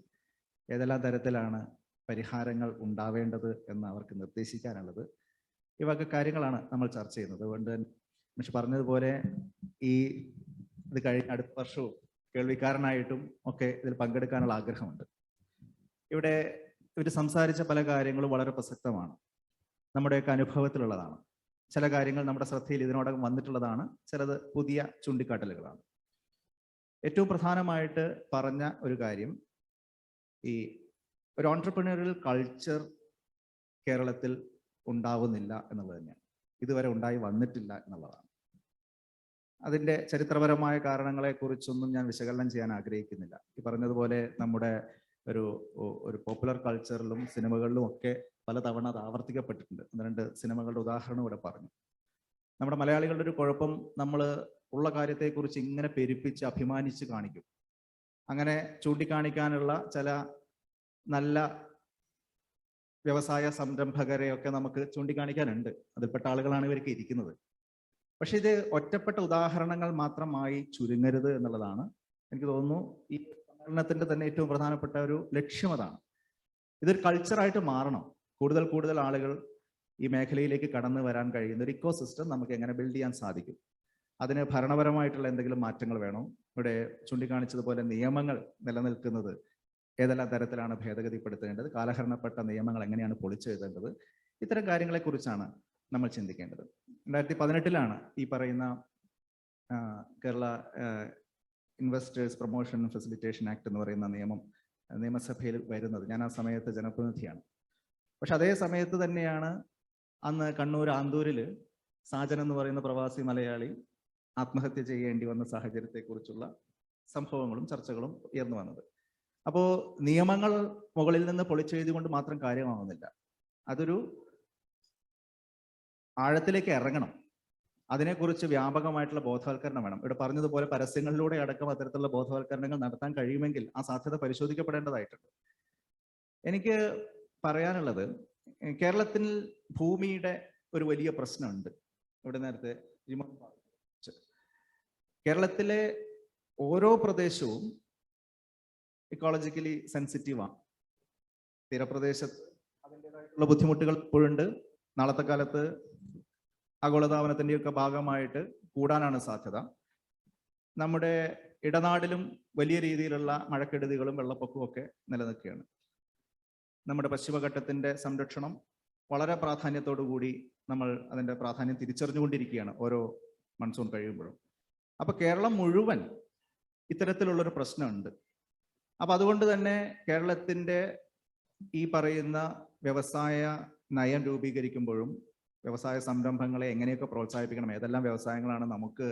ഏതെല്ലാം തരത്തിലാണ് പരിഹാരങ്ങൾ ഉണ്ടാവേണ്ടത് എന്ന് അവർക്ക് നിർദ്ദേശിക്കാനുള്ളത്. ഈ വക കാര്യങ്ങളാണ് നമ്മൾ ചർച്ച ചെയ്യുന്നത്. അതുകൊണ്ട് മിഷ് പറഞ്ഞതുപോലെ ഈ ഇത് കഴിഞ്ഞ അടുത്ത വർഷവും കേൾവിക്കാരനായിട്ടും ഒക്കെ ഇതിൽ പങ്കെടുക്കാനുള്ള ആഗ്രഹമുണ്ട്. ഇവിടെ ഇവർ സംസാരിച്ച പല കാര്യങ്ങളും വളരെ പ്രസക്തമാണ്, നമ്മുടെയൊക്കെ അനുഭവത്തിലുള്ളതാണ്. ചില കാര്യങ്ങൾ നമ്മുടെ ശ്രദ്ധയിൽ ഇതിനോടകം വന്നിട്ടുള്ളതാണ്, ചിലത് പുതിയ ചൂണ്ടിക്കാട്ടലുകളാണ്. ഏറ്റവും പ്രധാനമായിട്ട് പറഞ്ഞ ഒരു കാര്യം, ഈ ഒരു ഓൺട്രപ്രനറിയൽ കൾച്ചർ കേരളത്തിൽ ഉണ്ടാവുന്നില്ല എന്നുള്ളത് തന്നെയാണ്. ഇതുവരെ ഉണ്ടായി വന്നിട്ടില്ല എന്നുള്ളതാണ്. അതിൻ്റെ ചരിത്രപരമായ കാരണങ്ങളെക്കുറിച്ചൊന്നും ഞാൻ വിശകലനം ചെയ്യാൻ ആഗ്രഹിക്കുന്നില്ല. ഈ പറഞ്ഞതുപോലെ നമ്മുടെ ഒരു പോപ്പുലർ കൾച്ചറിലും സിനിമകളിലും ഒക്കെ പലതവണ അത് ആവർത്തിക്കപ്പെട്ടിട്ടുണ്ട്. 1-2 സിനിമകളുടെ ഉദാഹരണം ഇവിടെ പറഞ്ഞു. നമ്മുടെ മലയാളികളുടെ ഒരു കുഴപ്പം, നമ്മൾ ഉള്ള കാര്യത്തെക്കുറിച്ച് ഇങ്ങനെ പെരുപ്പിച്ച് അഭിമാനിച്ച് കാണിക്കും. അങ്ങനെ ചൂണ്ടിക്കാണിക്കാനുള്ള ചില നല്ല വ്യവസായ സംരംഭകരെയൊക്കെ നമുക്ക് ചൂണ്ടിക്കാണിക്കാനുണ്ട്. അതിൽപ്പെട്ട ആളുകളാണ് ഇവർക്ക് ഇരിക്കുന്നത്. പക്ഷെ ഇത് ഒറ്റപ്പെട്ട ഉദാഹരണങ്ങൾ മാത്രമായി ചുരുങ്ങരുത് എന്നുള്ളതാണ് എനിക്ക് തോന്നുന്നു ഈ സമ്മേളനത്തിന്റെ തന്നെ ഏറ്റവും പ്രധാനപ്പെട്ട ഒരു ലക്ഷ്യം. അതാണ്, ഇതൊരു കൾച്ചറായിട്ട് മാറണം. കൂടുതൽ കൂടുതൽ ആളുകൾ ഈ മേഖലയിലേക്ക് കടന്നു വരാൻ കഴിയുന്ന ഒരു ഇക്കോ സിസ്റ്റം നമുക്ക് എങ്ങനെ ബിൽഡ് ചെയ്യാൻ സാധിക്കും? അതിന് ഭരണപരമായിട്ടുള്ള എന്തെങ്കിലും മാറ്റങ്ങൾ വേണം. ഇവിടെ ചൂണ്ടിക്കാണിച്ചതുപോലെ നിയമങ്ങൾ നിലനിൽക്കുന്നത് ഏതെല്ലാം തരത്തിലാണ് ഭേദഗതിപ്പെടുത്തേണ്ടത്, കാലഹരണപ്പെട്ട നിയമങ്ങൾ എങ്ങനെയാണ് പൊളിച്ചെഴുതേണ്ടത്, ഇത്തരം കാര്യങ്ങളെക്കുറിച്ചാണ് നമ്മൾ ചിന്തിക്കേണ്ടത്. 2018 ഈ പറയുന്ന Kerala investors promotion facilitation act എന്ന് പറയുന്ന നിയമം നിയമസഭയിൽ വരുന്നത്. ഞാൻ ആ സമയത്ത് ജനപ്രതിനിധിയാണ്. പക്ഷെ അതേ സമയത്ത് തന്നെയാണ് അന്ന് കണ്ണൂർ ആന്തൂരിൽ സാജൻ എന്ന് പറയുന്ന പ്രവാസി മലയാളി ആത്മഹത്യ ചെയ്യേണ്ടി വന്ന സാഹചര്യത്തെക്കുറിച്ചുള്ള സംഭവങ്ങളും ചർച്ചകളും ഉയർന്നു വന്നത്. അപ്പോൾ നിയമങ്ങൾ മുകളിൽ നിന്ന് പൊളിച്ചെഴുതിക്കൊണ്ട് മാത്രം കാര്യമാവുന്നില്ല. അതൊരു ആഴത്തിലേക്ക് ഇറങ്ങണം. അതിനെക്കുറിച്ച് വ്യാപകമായിട്ടുള്ള ബോധവൽക്കരണം വേണം. ഇവിടെ പറഞ്ഞതുപോലെ പരസ്യങ്ങളിലൂടെ അടക്കം അത്തരത്തിലുള്ള ബോധവൽക്കരണങ്ങൾ നടത്താൻ കഴിയുമെങ്കിൽ ആ സാധ്യത പരിശോധിക്കപ്പെടേണ്ടതായിട്ടുണ്ട്. എനിക്ക് പറയാനുള്ളത്, കേരളത്തിൽ ഭൂമിയുടെ ഒരു വലിയ പ്രശ്നമുണ്ട്. ഇവിടെ നേരത്തെ കേരളത്തിലെ ഓരോ പ്രദേശവും ഇക്കോളജിക്കലി സെൻസിറ്റീവാണ്. തീരപ്രദേശത്ത് അതിൻ്റെതായിട്ടുള്ള ബുദ്ധിമുട്ടുകൾ ഇപ്പോഴുണ്ട്. നാളത്തെ കാലത്ത് ആഗോളതാപനത്തിൻ്റെയൊക്കെ ഭാഗമായിട്ട് കൂടാനാണ് സാധ്യത. നമ്മുടെ ഇടനാടിലും വലിയ രീതിയിലുള്ള മഴക്കെടുതികളും വെള്ളപ്പൊക്കവും ഒക്കെ നിലനിൽക്കുകയാണ്. നമ്മുടെ പശ്ചിമഘട്ടത്തിൻ്റെ സംരക്ഷണം വളരെ പ്രാധാന്യത്തോടു കൂടി നമ്മൾ അതിൻ്റെ പ്രാധാന്യം തിരിച്ചറിഞ്ഞുകൊണ്ടിരിക്കുകയാണ് ഓരോ മൺസൂൺ കഴിയുമ്പോഴും. അപ്പോൾ കേരളം മുഴുവൻ ഇത്തരത്തിലുള്ളൊരു പ്രശ്നമുണ്ട്. അപ്പം അതുകൊണ്ട് തന്നെ കേരളത്തിൻ്റെ ഈ പറയുന്ന വ്യവസായ നയം രൂപീകരിക്കുമ്പോഴും വ്യവസായ സംരംഭങ്ങളെ എങ്ങനെയൊക്കെ പ്രോത്സാഹിപ്പിക്കണം, ഏതെല്ലാം വ്യവസായങ്ങളാണ് നമുക്ക്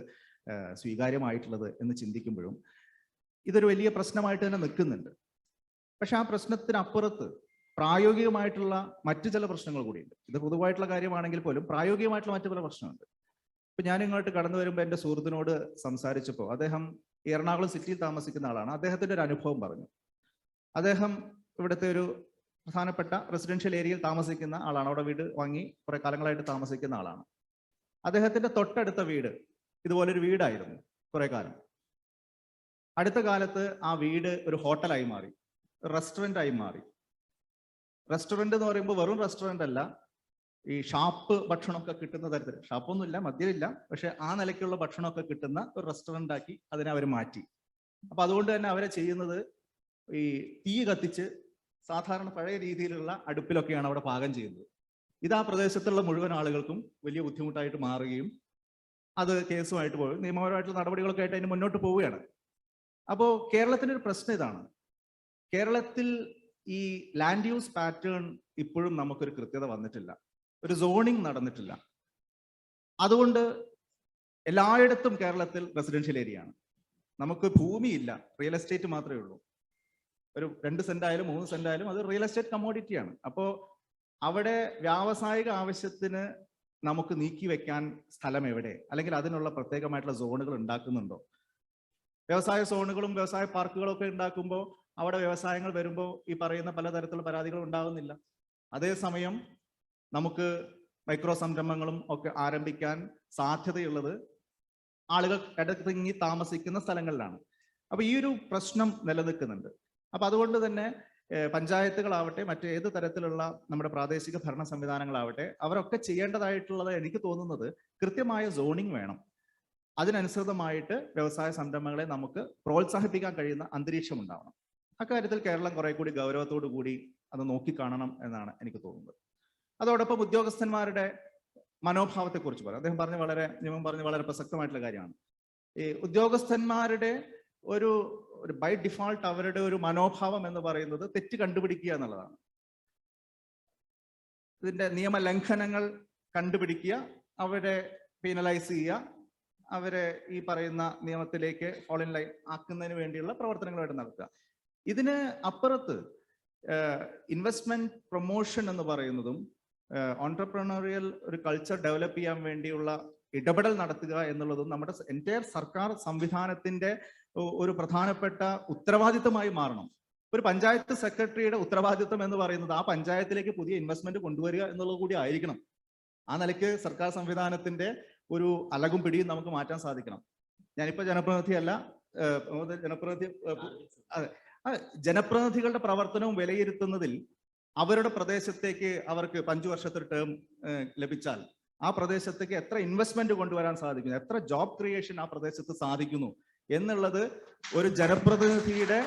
സ്വീകാര്യമായിട്ടുള്ളത് എന്ന് ചിന്തിക്കുമ്പോഴും ഇതൊരു വലിയ പ്രശ്നമായിട്ട് തന്നെ നിൽക്കുന്നുണ്ട്. പക്ഷെ ആ പ്രശ്നത്തിനപ്പുറത്ത് പ്രായോഗികമായിട്ടുള്ള മറ്റു ചില പ്രശ്നങ്ങൾ കൂടിയുണ്ട്. ഇത് പൊതുവായിട്ടുള്ള കാര്യമാണെങ്കിൽ പോലും പ്രായോഗികമായിട്ടുള്ള മറ്റു പല പ്രശ്നമുണ്ട്. ഇപ്പം ഞാൻ ഇങ്ങോട്ട് കടന്നു വരുമ്പോൾ എൻ്റെ സുഹൃത്തിനോട് സംസാരിച്ചപ്പോൾ, അദ്ദേഹം എറണാകുളം സിറ്റിയിൽ താമസിക്കുന്ന ആളാണ്. അദ്ദേഹത്തിൻ്റെ ഒരു അനുഭവം പറഞ്ഞു. അദ്ദേഹം ഇവിടുത്തെ ഒരു പ്രധാനപ്പെട്ട റെസിഡൻഷ്യൽ ഏരിയയിൽ താമസിക്കുന്ന ആളാണ്. അവിടെ വീട് വാങ്ങി കുറെ കാലങ്ങളായിട്ട് താമസിക്കുന്ന ആളാണ്. അദ്ദേഹത്തിന്റെ തൊട്ടടുത്ത വീട് ഇതുപോലൊരു വീടായിരുന്നു കുറെ കാലം. അടുത്ത കാലത്ത് ആ വീട് ഒരു ഹോട്ടലായി മാറി, റെസ്റ്റോറൻ്റ് ആയി മാറി. റെസ്റ്റോറൻ്റ് എന്ന് പറയുമ്പോൾ വെറും റെസ്റ്റോറൻ്റ് അല്ല, ഈ ഷാപ്പ് ഭക്ഷണമൊക്കെ കിട്ടുന്ന തരത്തിൽ, ഷാപ്പൊന്നുമില്ല, മദ്യമില്ല, പക്ഷെ ആ നിലയ്ക്കുള്ള ഭക്ഷണമൊക്കെ കിട്ടുന്ന ഒരു റെസ്റ്റോറൻ്റ് ആക്കി അതിനെ അവർ മാറ്റി. അപ്പൊ അതുകൊണ്ട് തന്നെ അവരെ ചെയ്യുന്നത് ഈ തീ കത്തിച്ച് സാധാരണ പഴയ രീതിയിലുള്ള അടുപ്പിലൊക്കെയാണ് അവിടെ പാകം ചെയ്യുന്നത്. ഇത് ആ പ്രദേശത്തുള്ള മുഴുവൻ ആളുകൾക്കും വലിയ ബുദ്ധിമുട്ടായിട്ട് മാറുകയും അത് കേസുമായിട്ട് പോയി നിയമപരമായിട്ടുള്ള നടപടികളൊക്കെ ആയിട്ട് അതിന് മുന്നോട്ട് പോവുകയാണ്. അപ്പോൾ കേരളത്തിൻ്റെ ഒരു പ്രശ്നം ഇതാണ്. കേരളത്തിൽ ഈ ലാൻഡ് യൂസ് പാറ്റേൺ ഇപ്പോഴും നമുക്കൊരു കൃത്യത വന്നിട്ടില്ല, ഒരു സോണിങ് നടന്നിട്ടില്ല. അതുകൊണ്ട് എല്ലായിടത്തും കേരളത്തിൽ റെസിഡൻഷ്യൽ ഏരിയ ആണ്. നമുക്ക് ഭൂമിയില്ല, റിയൽ എസ്റ്റേറ്റ് മാത്രമേ ഉള്ളൂ. ഒരു 2 സെന്റ് ആയാലും 3 സെന്റ് ആയാലും അത് റിയൽ എസ്റ്റേറ്റ് കമ്മോഡിറ്റിയാണ്. അപ്പോൾ അവിടെ വ്യാവസായിക ആവശ്യത്തിന് നമുക്ക് നീക്കി വെക്കാൻ സ്ഥലം എവിടെ, അല്ലെങ്കിൽ അതിനുള്ള പ്രത്യേകമായിട്ടുള്ള സോണുകൾ ഉണ്ടാക്കുന്നുണ്ടോ? വ്യവസായ സോണുകളും വ്യവസായ പാർക്കുകളും ഒക്കെ ഉണ്ടാക്കുമ്പോൾ അവിടെ വ്യവസായങ്ങൾ വരുമ്പോൾ ഈ പറയുന്ന പലതരത്തിലുള്ള പരാതികൾ ഉണ്ടാകുന്നില്ല. അതേസമയം നമുക്ക് മൈക്രോ സംരംഭങ്ങളും ഒക്കെ ആരംഭിക്കാൻ സാധ്യതയുള്ളത് ആളുകൾ ഇടതിങ്ങി താമസിക്കുന്ന സ്ഥലങ്ങളിലാണ്. അപ്പൊ ഈ ഒരു പ്രശ്നം നിലനിൽക്കുന്നുണ്ട്. അപ്പൊ അതുകൊണ്ട് തന്നെ പഞ്ചായത്തുകളാവട്ടെ, മറ്റേത് തരത്തിലുള്ള നമ്മുടെ പ്രാദേശിക ഭരണ സംവിധാനങ്ങളാവട്ടെ, അവരൊക്കെ ചെയ്യേണ്ടതായിട്ടുള്ളത് എനിക്ക് തോന്നുന്നത് കൃത്യമായ സോണിങ് വേണം. അതിനനുസൃതമായിട്ട് വ്യവസായ സംരംഭങ്ങളെ നമുക്ക് പ്രോത്സാഹിപ്പിക്കാൻ കഴിയുന്ന അന്തരീക്ഷം ഉണ്ടാവണം. അക്കാര്യത്തിൽ കേരളം കുറെ കൂടി ഗൗരവത്തോടു കൂടി അത് നോക്കിക്കാണണം എന്നാണ് എനിക്ക് തോന്നുന്നത്. അതോടൊപ്പം ഉദ്യോഗസ്ഥന്മാരുടെ മനോഭാവത്തെക്കുറിച്ച് പറയാം. അദ്ദേഹം പറഞ്ഞ വളരെ പ്രസക്തമായിട്ടുള്ള കാര്യമാണ്. ഈ ഉദ്യോഗസ്ഥന്മാരുടെ ഒരു ബൈ ഡിഫോൾട്ട് അവരുടെ ഒരു മനോഭാവം എന്ന് പറയുന്നത് തെറ്റ് കണ്ടുപിടിക്കുക എന്നുള്ളതാണ്. ഇതിന്റെ നിയമലംഘനങ്ങൾ കണ്ടുപിടിക്കുക, അവരെ പീനലൈസ് ചെയ്യുക, അവരെ ഈ പറയുന്ന നിയമത്തിലേക്ക് ഫോൾ ഇൻ ലൈൻ ആക്കുന്നതിന് വേണ്ടിയുള്ള പ്രവർത്തനങ്ങളായിട്ട് നടത്തുക. ഇതിന് അപ്പുറത്ത് ഇൻവെസ്റ്റ്മെന്റ് പ്രൊമോഷൻ എന്ന് പറയുന്നതും ഓൺട്രപ്രണറിയൽ ഒരു കൾച്ചർ ഡെവലപ്പ് ചെയ്യാൻ വേണ്ടിയുള്ള ഇടപെടൽ നടത്തുക എന്നുള്ളതും നമ്മുടെ എൻറ്റയർ സർക്കാർ സംവിധാനത്തിന്റെ ഒരു പ്രധാനപ്പെട്ട ഉത്തരവാദിത്തമായി മാറണം. ഒരു പഞ്ചായത്ത് സെക്രട്ടറിയുടെ ഉത്തരവാദിത്തം എന്ന് പറയുന്നത് ആ പഞ്ചായത്തിലേക്ക് പുതിയ ഇൻവെസ്റ്റ്മെന്റ് കൊണ്ടുവരിക എന്നുള്ളത് കൂടി ആയിരിക്കണം. ആ നിലയ്ക്ക് സർക്കാർ സംവിധാനത്തിന്റെ ഒരു അലകും പിടിയും നമുക്ക് മാറ്റാൻ സാധിക്കണം. ഞാനിപ്പോ ജനപ്രതിനിധിയല്ല, ജനപ്രതിനിധികളുടെ പ്രവർത്തനവും വിലയിരുത്തുന്നതിൽ അവരുടെ പ്രദേശത്തേക്ക് അവർക്ക് 5 വർഷത്തെ ടേം ലഭിച്ചാൽ ആ പ്രദേശത്തേക്ക് എത്ര ഇൻവെസ്റ്റ്മെന്റ് കൊണ്ടുവരാൻ സാധിക്കുന്നു, എത്ര ജോബ് ക്രിയേഷൻ ആ പ്രദേശത്ത് സാധിക്കുന്നു എന്നുള്ളത് ഒരു ജനപ്രതിനിധിയുടെ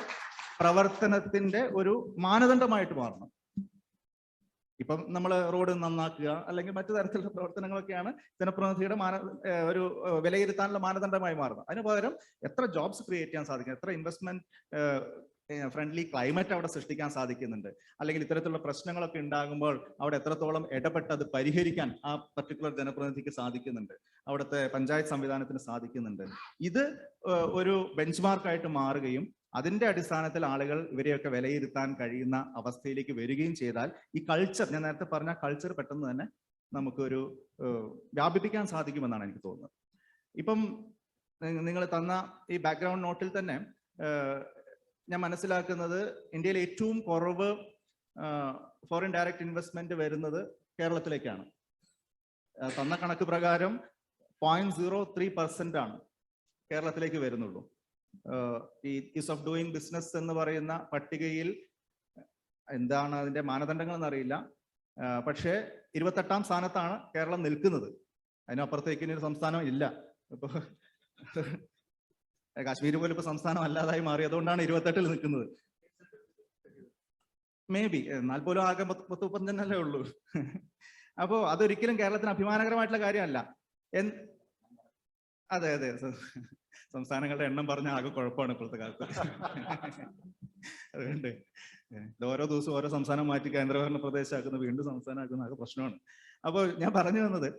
പ്രവർത്തനത്തിന്റെ ഒരു മാനദണ്ഡമായിട്ട് മാറണം. ഇപ്പം നമ്മൾ റോഡ് നന്നാക്കുക അല്ലെങ്കിൽ മറ്റു തരത്തിലുള്ള പ്രവർത്തനങ്ങളൊക്കെയാണ് ജനപ്രതിനിധിയുടെ ഒരു വിലയിരുത്താനുള്ള മാനദണ്ഡമായി മാറുന്നത്. അതിന് പകരം എത്ര ജോബ്സ് ക്രിയേറ്റ് ചെയ്യാൻ സാധിക്കും, എത്ര ഇൻവെസ്റ്റ്മെന്റ് ഫ്രണ്ട്ലി ക്ലൈമറ്റ് അവിടെ സൃഷ്ടിക്കാൻ സാധിക്കുന്നുണ്ട്, അല്ലെങ്കിൽ ഇത്തരത്തിലുള്ള പ്രശ്നങ്ങളൊക്കെ ഉണ്ടാകുമ്പോൾ അവിടെ എത്രത്തോളം ഇടപെട്ട് അത് പരിഹരിക്കാൻ ആ പർട്ടിക്കുലർ ജനപ്രതിനിധിക്ക് സാധിക്കുന്നുണ്ട്, അവിടുത്തെ പഞ്ചായത്ത് സംവിധാനത്തിന് സാധിക്കുന്നുണ്ട്. ഇത് ഒരു ബെഞ്ച് മാർക്കായിട്ട് മാറുകയും അതിന്റെ അടിസ്ഥാനത്തിൽ ആളുകൾ ഇവരെയൊക്കെ വിലയിരുത്താൻ കഴിയുന്ന അവസ്ഥയിലേക്ക് വരികയും ചെയ്താൽ ഈ കൾച്ചർ, ഞാൻ നേരത്തെ പറഞ്ഞ കൾച്ചർ പെട്ടെന്ന് തന്നെ നമുക്കൊരു വ്യാപിപ്പിക്കാൻ സാധിക്കുമെന്നാണ് എനിക്ക് തോന്നുന്നത്. ഇപ്പം നിങ്ങൾ തന്ന ഈ ബാക്ക്ഗ്രൗണ്ട് നോട്ടിൽ തന്നെ ഞാൻ മനസ്സിലാക്കുന്നത് ഇന്ത്യയിൽ ഏറ്റവും കുറവ് ഫോറിൻ ഡയറക്റ്റ് ഇൻവെസ്റ്റ്മെന്റ് വരുന്നത് കേരളത്തിലേക്കാണ്. തന്ന കണക്ക് പ്രകാരം 0.03% ആണ് കേരളത്തിലേക്ക് വരുന്നുള്ളൂ. ഈ ഈസ് ഓഫ് ഡൂയിങ് ബിസിനസ് എന്ന് പറയുന്ന പട്ടികയിൽ എന്താണ് അതിന്റെ മാനദണ്ഡങ്ങൾ എന്നറിയില്ല, പക്ഷേ 28ാം സ്ഥാനത്താണ് കേരളം നിൽക്കുന്നത്. അതിനപ്പുറത്തേക്ക് ഇനി ഒരു സംസ്ഥാനം ഇല്ല. ഇപ്പൊ കാശ്മീർ പോലും ഇപ്പൊ സംസ്ഥാനം അല്ലാതായി മാറി, അതുകൊണ്ടാണ് 28ൽ നിൽക്കുന്നത്. മേ ബി, എന്നാൽ പോലും ആകെ 35 ഉള്ളൂ. അപ്പോ അതൊരിക്കലും കേരളത്തിന് അഭിമാനകരമായിട്ടുള്ള കാര്യമല്ല. അതെ അതെ, സംസ്ഥാനങ്ങളുടെ എണ്ണം പറഞ്ഞ ആകെ കുഴപ്പമാണ് ഇപ്പോഴത്തെ കാലത്ത്. അതുകൊണ്ട് ഓരോ ദിവസവും ഓരോ സംസ്ഥാനം മാറ്റി കേന്ദ്രഭരണ പ്രദേശമാക്കുന്ന, വീണ്ടും സംസ്ഥാനമാക്കുന്ന ആകെ പ്രശ്നമാണ്. അപ്പോൾ ഞാൻ പറഞ്ഞു വന്നത്,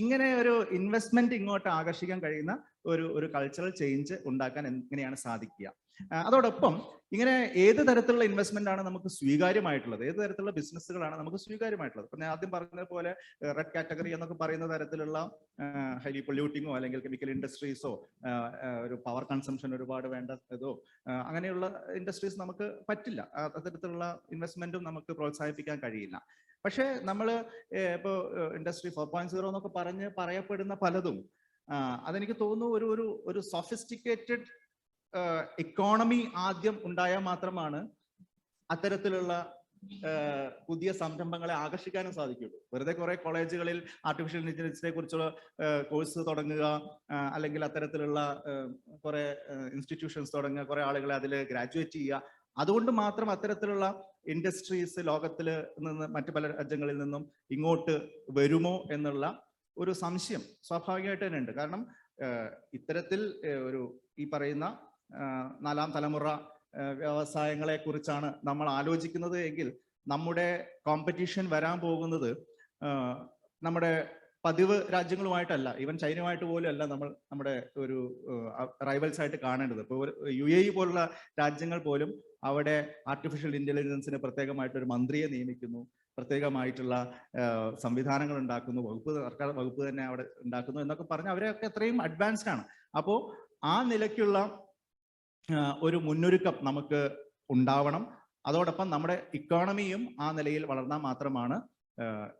ഇങ്ങനെ ഒരു ഇൻവെസ്റ്റ്മെന്റ് ഇങ്ങോട്ട് ആകർഷിക്കാൻ കഴിയുന്ന ഒരു കൾച്ചറൽ ചേഞ്ച് ഉണ്ടാക്കാൻ എങ്ങനെയാണ് സാധിക്കുക. അതോടൊപ്പം ഇങ്ങനെ ഏത് തരത്തിലുള്ള ഇൻവെസ്റ്റ്മെന്റ് ആണ് നമുക്ക് സ്വീകാര്യമായിട്ടുള്ളത്, ഏത് തരത്തിലുള്ള ബിസിനസ്സുകളാണ് നമുക്ക് സ്വീകാര്യമായിട്ടുള്ളത്. ഇപ്പൊ ഞാൻ ആദ്യം പറഞ്ഞത് പോലെ റെഡ് കാറ്റഗറി എന്നൊക്കെ പറയുന്ന തരത്തിലുള്ള ഹൈലി പൊല്യൂട്ടിങ്ങോ അല്ലെങ്കിൽ കെമിക്കൽ ഇൻഡസ്ട്രീസോ ഒരു പവർ കൺസംഷൻ ഒരുപാട് വേണ്ടതോ അങ്ങനെയുള്ള ഇൻഡസ്ട്രീസ് നമുക്ക് പറ്റില്ല. അത്തരത്തിലുള്ള ഇൻവെസ്റ്റ്മെന്റും നമുക്ക് പ്രോത്സാഹിപ്പിക്കാൻ കഴിയില്ല. പക്ഷേ നമ്മൾ ഇപ്പോൾ ഇൻഡസ്ട്രി 4.0 എന്നൊക്കെ പറയപ്പെടുന്ന പലതും അതെനിക്ക് തോന്നുന്നു ഒരു സോഫിസ്റ്റിക്കേറ്റഡ് ഇക്കോണമി ആദ്യം ഉണ്ടായാൽ മാത്രമാണ് അത്തരത്തിലുള്ള പുതിയ സംരംഭങ്ങളെ ആകർഷിക്കാനും സാധിക്കുള്ളൂ. വെറുതെ കുറെ കോളേജുകളിൽ ആർട്ടിഫിഷ്യൽ ഇന്റലിജൻസിനെ കുറിച്ചുള്ള കോഴ്സ് തുടങ്ങുക, അല്ലെങ്കിൽ അത്തരത്തിലുള്ള കുറെ ഇൻസ്റ്റിറ്റ്യൂഷൻസ് തുടങ്ങുക, കുറെ ആളുകളെ അതിൽ ഗ്രാജുവേറ്റ് ചെയ്യുക, അതുകൊണ്ട് മാത്രം അത്തരത്തിലുള്ള ഇൻഡസ്ട്രീസ് ലോകത്തിൽ നിന്ന് മറ്റു പല രാജ്യങ്ങളിൽ നിന്നും ഇങ്ങോട്ട് വരുമോ എന്നുള്ള ഒരു സംശയം സ്വാഭാവികമായിട്ട് തന്നെ ഉണ്ട്. കാരണം ഇത്തരത്തിൽ ഈ പറയുന്ന 4ാം തലമുറ വ്യവസായങ്ങളെ കുറിച്ചാണ് നമ്മൾ ആലോചിക്കുന്നത് എങ്കിൽ നമ്മുടെ കോമ്പറ്റീഷൻ വരാൻ പോകുന്നത് നമ്മുടെ പതിവ് രാജ്യങ്ങളുമായിട്ടല്ല, ഈവൻ ചൈനയുമായിട്ട് പോലും അല്ല നമ്മുടെ ഒരു റൈവൽസ് ആയിട്ട് കാണേണ്ടത്. ഇപ്പോൾ UAE പോലുള്ള രാജ്യങ്ങൾ പോലും അവിടെ ആർട്ടിഫിഷ്യൽ ഇന്റലിജൻസിന് പ്രത്യേകമായിട്ടൊരു മന്ത്രിയെ നിയമിക്കുന്നു, പ്രത്യേകമായിട്ടുള്ള സംവിധാനങ്ങൾ ഉണ്ടാക്കുന്നു, സർക്കാർ വകുപ്പ് തന്നെ അവിടെ ഉണ്ടാക്കുന്നു എന്നൊക്കെ പറഞ്ഞ് അവരൊക്കെ അത്രയും അഡ്വാൻസ്ഡ് ആണ്. അപ്പോൾ ആ നിലയ്ക്കുള്ള ഒരു മുന്നൊരുക്കം നമുക്ക് ഉണ്ടാവണം. അതോടൊപ്പം നമ്മുടെ ഇക്കോണമിയും ആ നിലയിൽ വളർന്നാൽ മാത്രമാണ്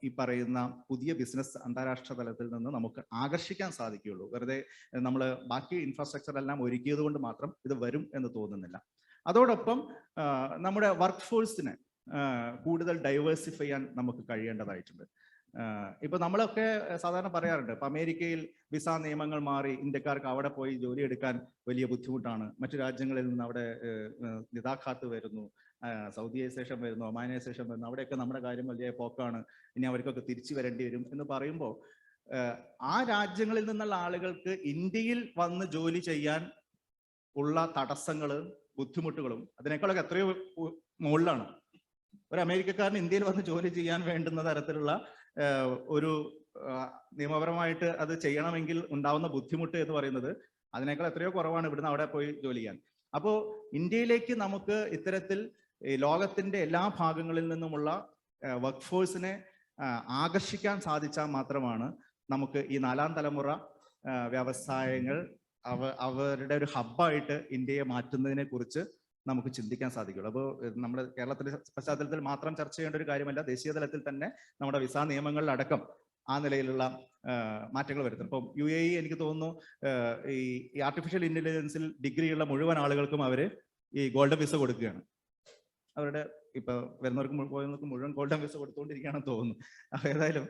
ഈ പറയുന്ന പുതിയ ബിസിനസ് അന്താരാഷ്ട്ര തലത്തിൽ നിന്ന് നമുക്ക് ആകർഷിക്കാൻ സാധിക്കുകയുള്ളൂ. വെറുതെ നമ്മൾ ബാക്കി ഇൻഫ്രാസ്ട്രക്ചർ എല്ലാം ഒരുക്കിയത് കൊണ്ട് മാത്രം ഇത് വരും എന്ന് തോന്നുന്നില്ല. അതോടൊപ്പം നമ്മുടെ വർക്ക് ഫോഴ്സിനെ കൂടുതൽ ഡൈവേഴ്സിഫൈ ചെയ്യാൻ നമുക്ക് കഴിയേണ്ടതായിട്ടുണ്ട്. ഇപ്പൊ നമ്മളൊക്കെ സാധാരണ പറയാറുണ്ട്, ഇപ്പൊ അമേരിക്കയിൽ വിസ നിയമങ്ങൾ മാറി ഇന്ത്യക്കാർക്ക് അവിടെ പോയി ജോലി എടുക്കാൻ വലിയ ബുദ്ധിമുട്ടാണ്, മറ്റു രാജ്യങ്ങളിൽ നിന്ന് അവിടെ നിതാഖാത്ത് വരുന്നു, സൗദിയൈസേഷൻ വരുന്നു, ഒമാനൈസേഷൻ വരുന്നു, അവിടെയൊക്കെ നമ്മുടെ കാര്യം വലിയ പോക്കാണ്, ഇനി അവർക്കൊക്കെ തിരിച്ചു വരേണ്ടി വരും എന്ന് പറയുമ്പോൾ ആ രാജ്യങ്ങളിൽ നിന്നുള്ള ആളുകൾക്ക് ഇന്ത്യയിൽ വന്ന് ജോലി ചെയ്യാൻ ഉള്ള തടസ്സങ്ങളും ബുദ്ധിമുട്ടുകളും അതിനേക്കാളൊക്കെ എത്രയോ മുകളിലാണ്. ഒരു അമേരിക്കക്കാരൻ ഇന്ത്യയിൽ വന്ന് ജോലി ചെയ്യാൻ വേണ്ടുന്ന തരത്തിലുള്ള ഒരു നിയമപരമായിട്ട് അത് ചെയ്യണമെങ്കിൽ ഉണ്ടാവുന്ന ബുദ്ധിമുട്ട് എന്ന് പറയുന്നത് അതിനേക്കാൾ എത്രയോ കുറവാണ് ഇവിടുന്ന് അവിടെ പോയി ജോലി ചെയ്യാൻ. അപ്പോൾ ഇന്ത്യയിലേക്ക് നമുക്ക് ഇത്തരത്തിൽ ലോകത്തിന്റെ എല്ലാ ഭാഗങ്ങളിൽ നിന്നുമുള്ള വർക്ക് ഫോഴ്സിനെ ആകർഷിക്കാൻ സാധിച്ചാൽ മാത്രമാണ് നമുക്ക് ഈ 4ാം തലമുറ വ്യവസായങ്ങൾ അവരുടെ ഒരു ഹബ്ബായിട്ട് ഇന്ത്യയെ മാറ്റുന്നതിനെ കുറിച്ച് നമുക്ക് ചിന്തിക്കാൻ സാധിക്കുള്ളൂ. അപ്പോൾ നമ്മുടെ കേരളത്തിലെ പശ്ചാത്തലത്തിൽ മാത്രം ചർച്ച ചെയ്യേണ്ട ഒരു കാര്യമല്ല, ദേശീയ തലത്തിൽ തന്നെ നമ്മുടെ വിസ നിയമങ്ങളിലടക്കം ആ നിലയിലുള്ള മാറ്റങ്ങൾ വരുത്തും. ഇപ്പം UAE എനിക്ക് തോന്നുന്നു ഈ ആർട്ടിഫിഷ്യൽ ഇന്റലിജൻസിൽ ഡിഗ്രിയുള്ള മുഴുവൻ ആളുകൾക്കും അവർ ഈ ഗോൾഡൻ വിസ കൊടുക്കുകയാണ്. അവരുടെ ഇപ്പൊ വരുന്നവർക്ക് മുഴുവൻ ഗോൾഡൻ വിസ കൊടുത്തുകൊണ്ടിരിക്കുകയാണെന്ന് തോന്നുന്നു. ഏതായാലും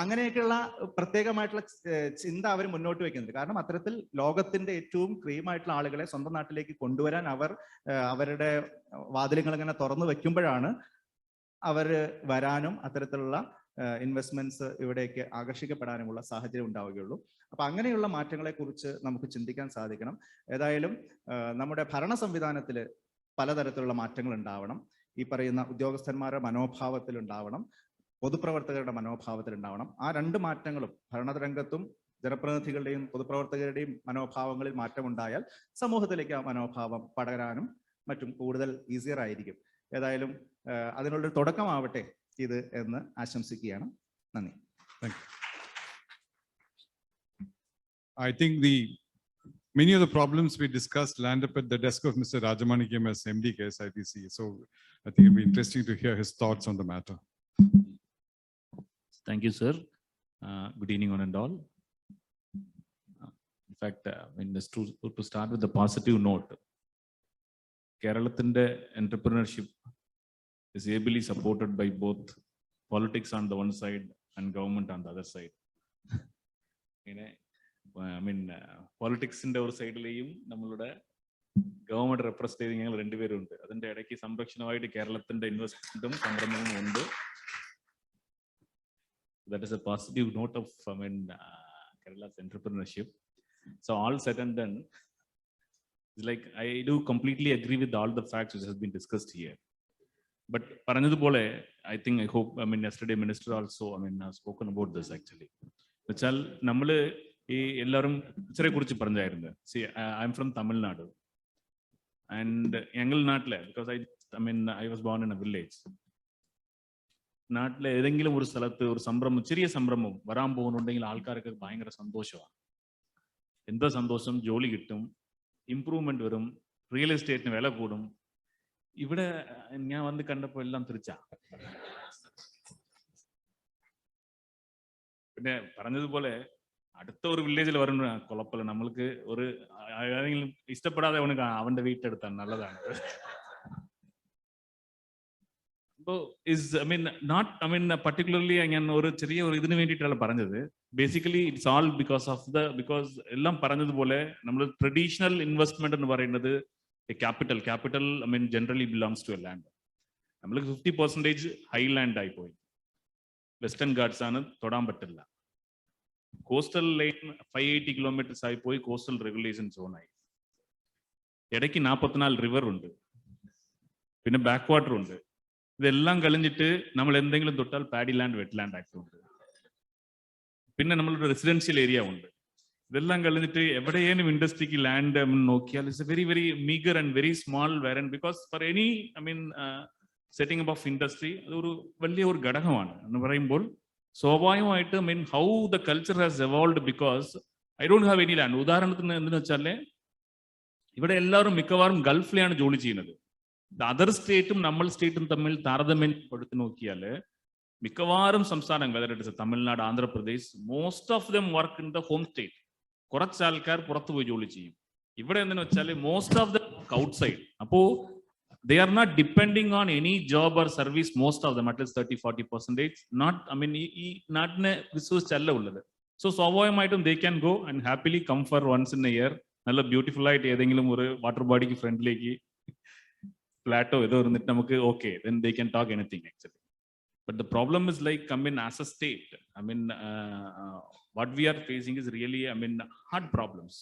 അങ്ങനെയൊക്കെയുള്ള പ്രത്യേകമായിട്ടുള്ള ചിന്ത അവർ മുന്നോട്ട് വെക്കുന്നുണ്ട്. കാരണം അത്തരത്തിൽ ലോകത്തിന്റെ ഏറ്റവും ക്രീമായിട്ടുള്ള ആളുകളെ സ്വന്തം നാട്ടിലേക്ക് കൊണ്ടുവരാൻ അവർ അവരുടെ വാതിലുകൾ ഇങ്ങനെ തുറന്നു വെക്കുമ്പോഴാണ് അവർ വരാനും അത്തരത്തിലുള്ള ഇൻവെസ്റ്റ്മെന്റ്സ് ഇവിടേക്ക് ആകർഷിക്കപ്പെടാനുമുള്ള സാഹചര്യം ഉണ്ടാവുകയുള്ളൂ. അപ്പൊ അങ്ങനെയുള്ള മാറ്റങ്ങളെ കുറിച്ച് നമുക്ക് ചിന്തിക്കാൻ സാധിക്കണം. ഏതായാലും നമ്മുടെ ഭരണ സംവിധാനത്തിൽ പലതരത്തിലുള്ള മാറ്റങ്ങൾ ഉണ്ടാവണം. ഈ പറയുന്ന ഉദ്യോഗസ്ഥന്മാരുടെ മനോഭാവത്തിൽ ഉണ്ടാവണം, പൊതുപ്രവർത്തകരുടെ മനോഭാവത്തിൽ ഉണ്ടാവണം. ആ 2 മാറ്റങ്ങളും ഭരണരംഗത്തും ജനപ്രതിനിധികളുടെയും പൊതുപ്രവർത്തകരുടെയും മനോഭാവങ്ങളിൽ മാറ്റമുണ്ടായാൽ സമൂഹത്തിലേക്ക് ആ മനോഭാവം പടരാനും മറ്റും കൂടുതൽ ഈസിയർ ആയിരിക്കും. ഏതായാലും അതിനുള്ളൊരു തുടക്കമാവട്ടെ ഇത് എന്ന് ആശംസിക്കുകയാണ്. നന്ദി. I think many of the problems we discussed land up at the desk of Mr. Rajamanikam as MD KSITC. So I think it'll be interesting to hear his thoughts on the matter. Thank you, sir. Good evening, one and all. In fact, to start with the positive note, Kerala's entrepreneurship is ably supported by both politics on the one side and government on the other side. Politics in our side, government representing ഞങ്ങൾ 2 പേരുണ്ട്. അതിന്റെ ഇടയ്ക്ക് സംരക്ഷണമായിട്ട് കേരളത്തിന്റെ ഇൻവെസ്റ്റ്മെന്റും സംരംഭവും ഉണ്ട്. That is a positive note of Kerala's entrepreneurship. So all said and done, it's like I do completely agree with all the facts which has been discussed here. But paranjadupole, I think, I hope, yesterday minister also, has spoken about this actually. Vechal nammal ee ellarum ichare kurichu paranjayirunnu. See, I am from Tamil Nadu, and yangal naatile, because I was born in a village. നാട്ടിൽ ഏതെങ്കിലും ഒരു സ്ഥലത്ത് ഒരു സംരംഭം, ചെറിയ സംരംഭം വരാൻ പോകുന്നുണ്ടെങ്കിൽ ആൾക്കാർക്ക് ഭയങ്കര സന്തോഷമാണ്. എന്താ സന്തോഷം? ജോലി കിട്ടും, ഇംപ്രൂവ്മെന്റ് വരും, റിയൽ എസ്റ്റേറ്റിന് വില കൂടും. ഇവിടെ ഞാൻ വന്ന് കണ്ടപ്പോൾ എല്ലാം തിരിച്ചാ. പിന്നെ പറഞ്ഞതുപോലെ അടുത്ത ഒരു വില്ലേജിൽ വരുന്ന കുഴപ്പമില്ല, നമ്മൾക്ക് ഒരു ഏതെങ്കിലും ഇഷ്ടപ്പെടാതെ അവന്റെ വീട്ടെടുത്താണ് നല്ലതാണ്. particularly ഞാൻ ഒരു ചെറിയ ഒരു ഇതിന് വേണ്ടിയിട്ടാണ് പറഞ്ഞത്. ബേസിക്കലി ഇറ്റ്സ് ആൾ ബിക്കോസ് എല്ലാം പറഞ്ഞതുപോലെ നമ്മൾ ട്രഡീഷണൽ ഇൻവെസ്റ്റ്മെന്റ് എന്ന് പറയുന്നത് capital generally belongs to a land. നമ്മൾക്ക് 50% ഹൈലാൻഡ് ആയി പോയി. വെസ്റ്റേൺ ഗാർഡ്സ് ആണ്, തൊടാൻ പറ്റില്ല. കോസ്റ്റൽ ലൈൻ 580 kilometers ആയി പോയി, കോസ്റ്റൽ റെഗുലേഷൻ സോണായി. ഇടയ്ക്ക് 44 റിവർ ഉണ്ട്, പിന്നെ ബാക്ക് വാട്ടർ ഉണ്ട്. ഇതെല്ലാം കളഞ്ഞിട്ട് നമ്മൾ എന്തെങ്കിലും തൊട്ടാൽ paddy land, wet land act ഉണ്ട്. പിന്നെ നമ്മളൊരു റെസിഡൻഷ്യൽ ഏരിയ ഉണ്ട്. ഇതെല്ലാം കളഞ്ഞിട്ട് എവിടെയേലും ഇൻഡസ്ട്രിക്ക് ലാൻഡ് നോക്കിയാൽ it's a very very meagre and very small വേരൻ. Because for any setting up of industry അതൊരു വലിയ ഒരു ഘടകമാണ് എന്ന് പറയുമ്പോൾ സ്വാഭാവികമായിട്ട് how the culture has evolved because I don't have any land. ഉദാഹരണത്തിന് എന്തെന്ന് വെച്ചാൽ ഇവിടെ എല്ലാവരും മിക്കവാറും ഗൾഫിലാണ് ജോലി ചെയ്യുന്നത്. അതർ സ്റ്റേറ്റും നമ്മൾ സ്റ്റേറ്റും തമ്മിൽ താരതമ്യപ്പെടുത്തി നോക്കിയാൽ മിക്കവാറും സംസ്ഥാനങ്ങൾ, Tamil Nadu, Andhra Pradesh, most of them work in the home state. കുറച്ച് ആൾക്കാർ പുറത്തു പോയി ജോലി ചെയ്യും. ഇവിടെ എന്തെന്ന് വെച്ചാൽ മോസ്റ്റ് ഓഫ് ദ ഔട്ട്സൈഡ്. അപ്പോ they are not depending on any job or service, most of them, at least 30-40%. Not, I mean, not വിശ്വസിച്ചല്ല ഉള്ളത്. So സ്വാഭാവികമായിട്ടും they can go and happily come for once in a year. നല്ല beautiful ആയിട്ട് ഏതെങ്കിലും ഒരു water ബോഡിക്ക് ഫ്രണ്ടിലേക്ക് ഫ്ലാറ്റോ ഏതോ ഇരുന്നിട്ട് നമുക്ക് okay, then they can talk anything actually. But the problem is like, I mean, as a state, I mean, what we are facing is really, I mean, hard problems.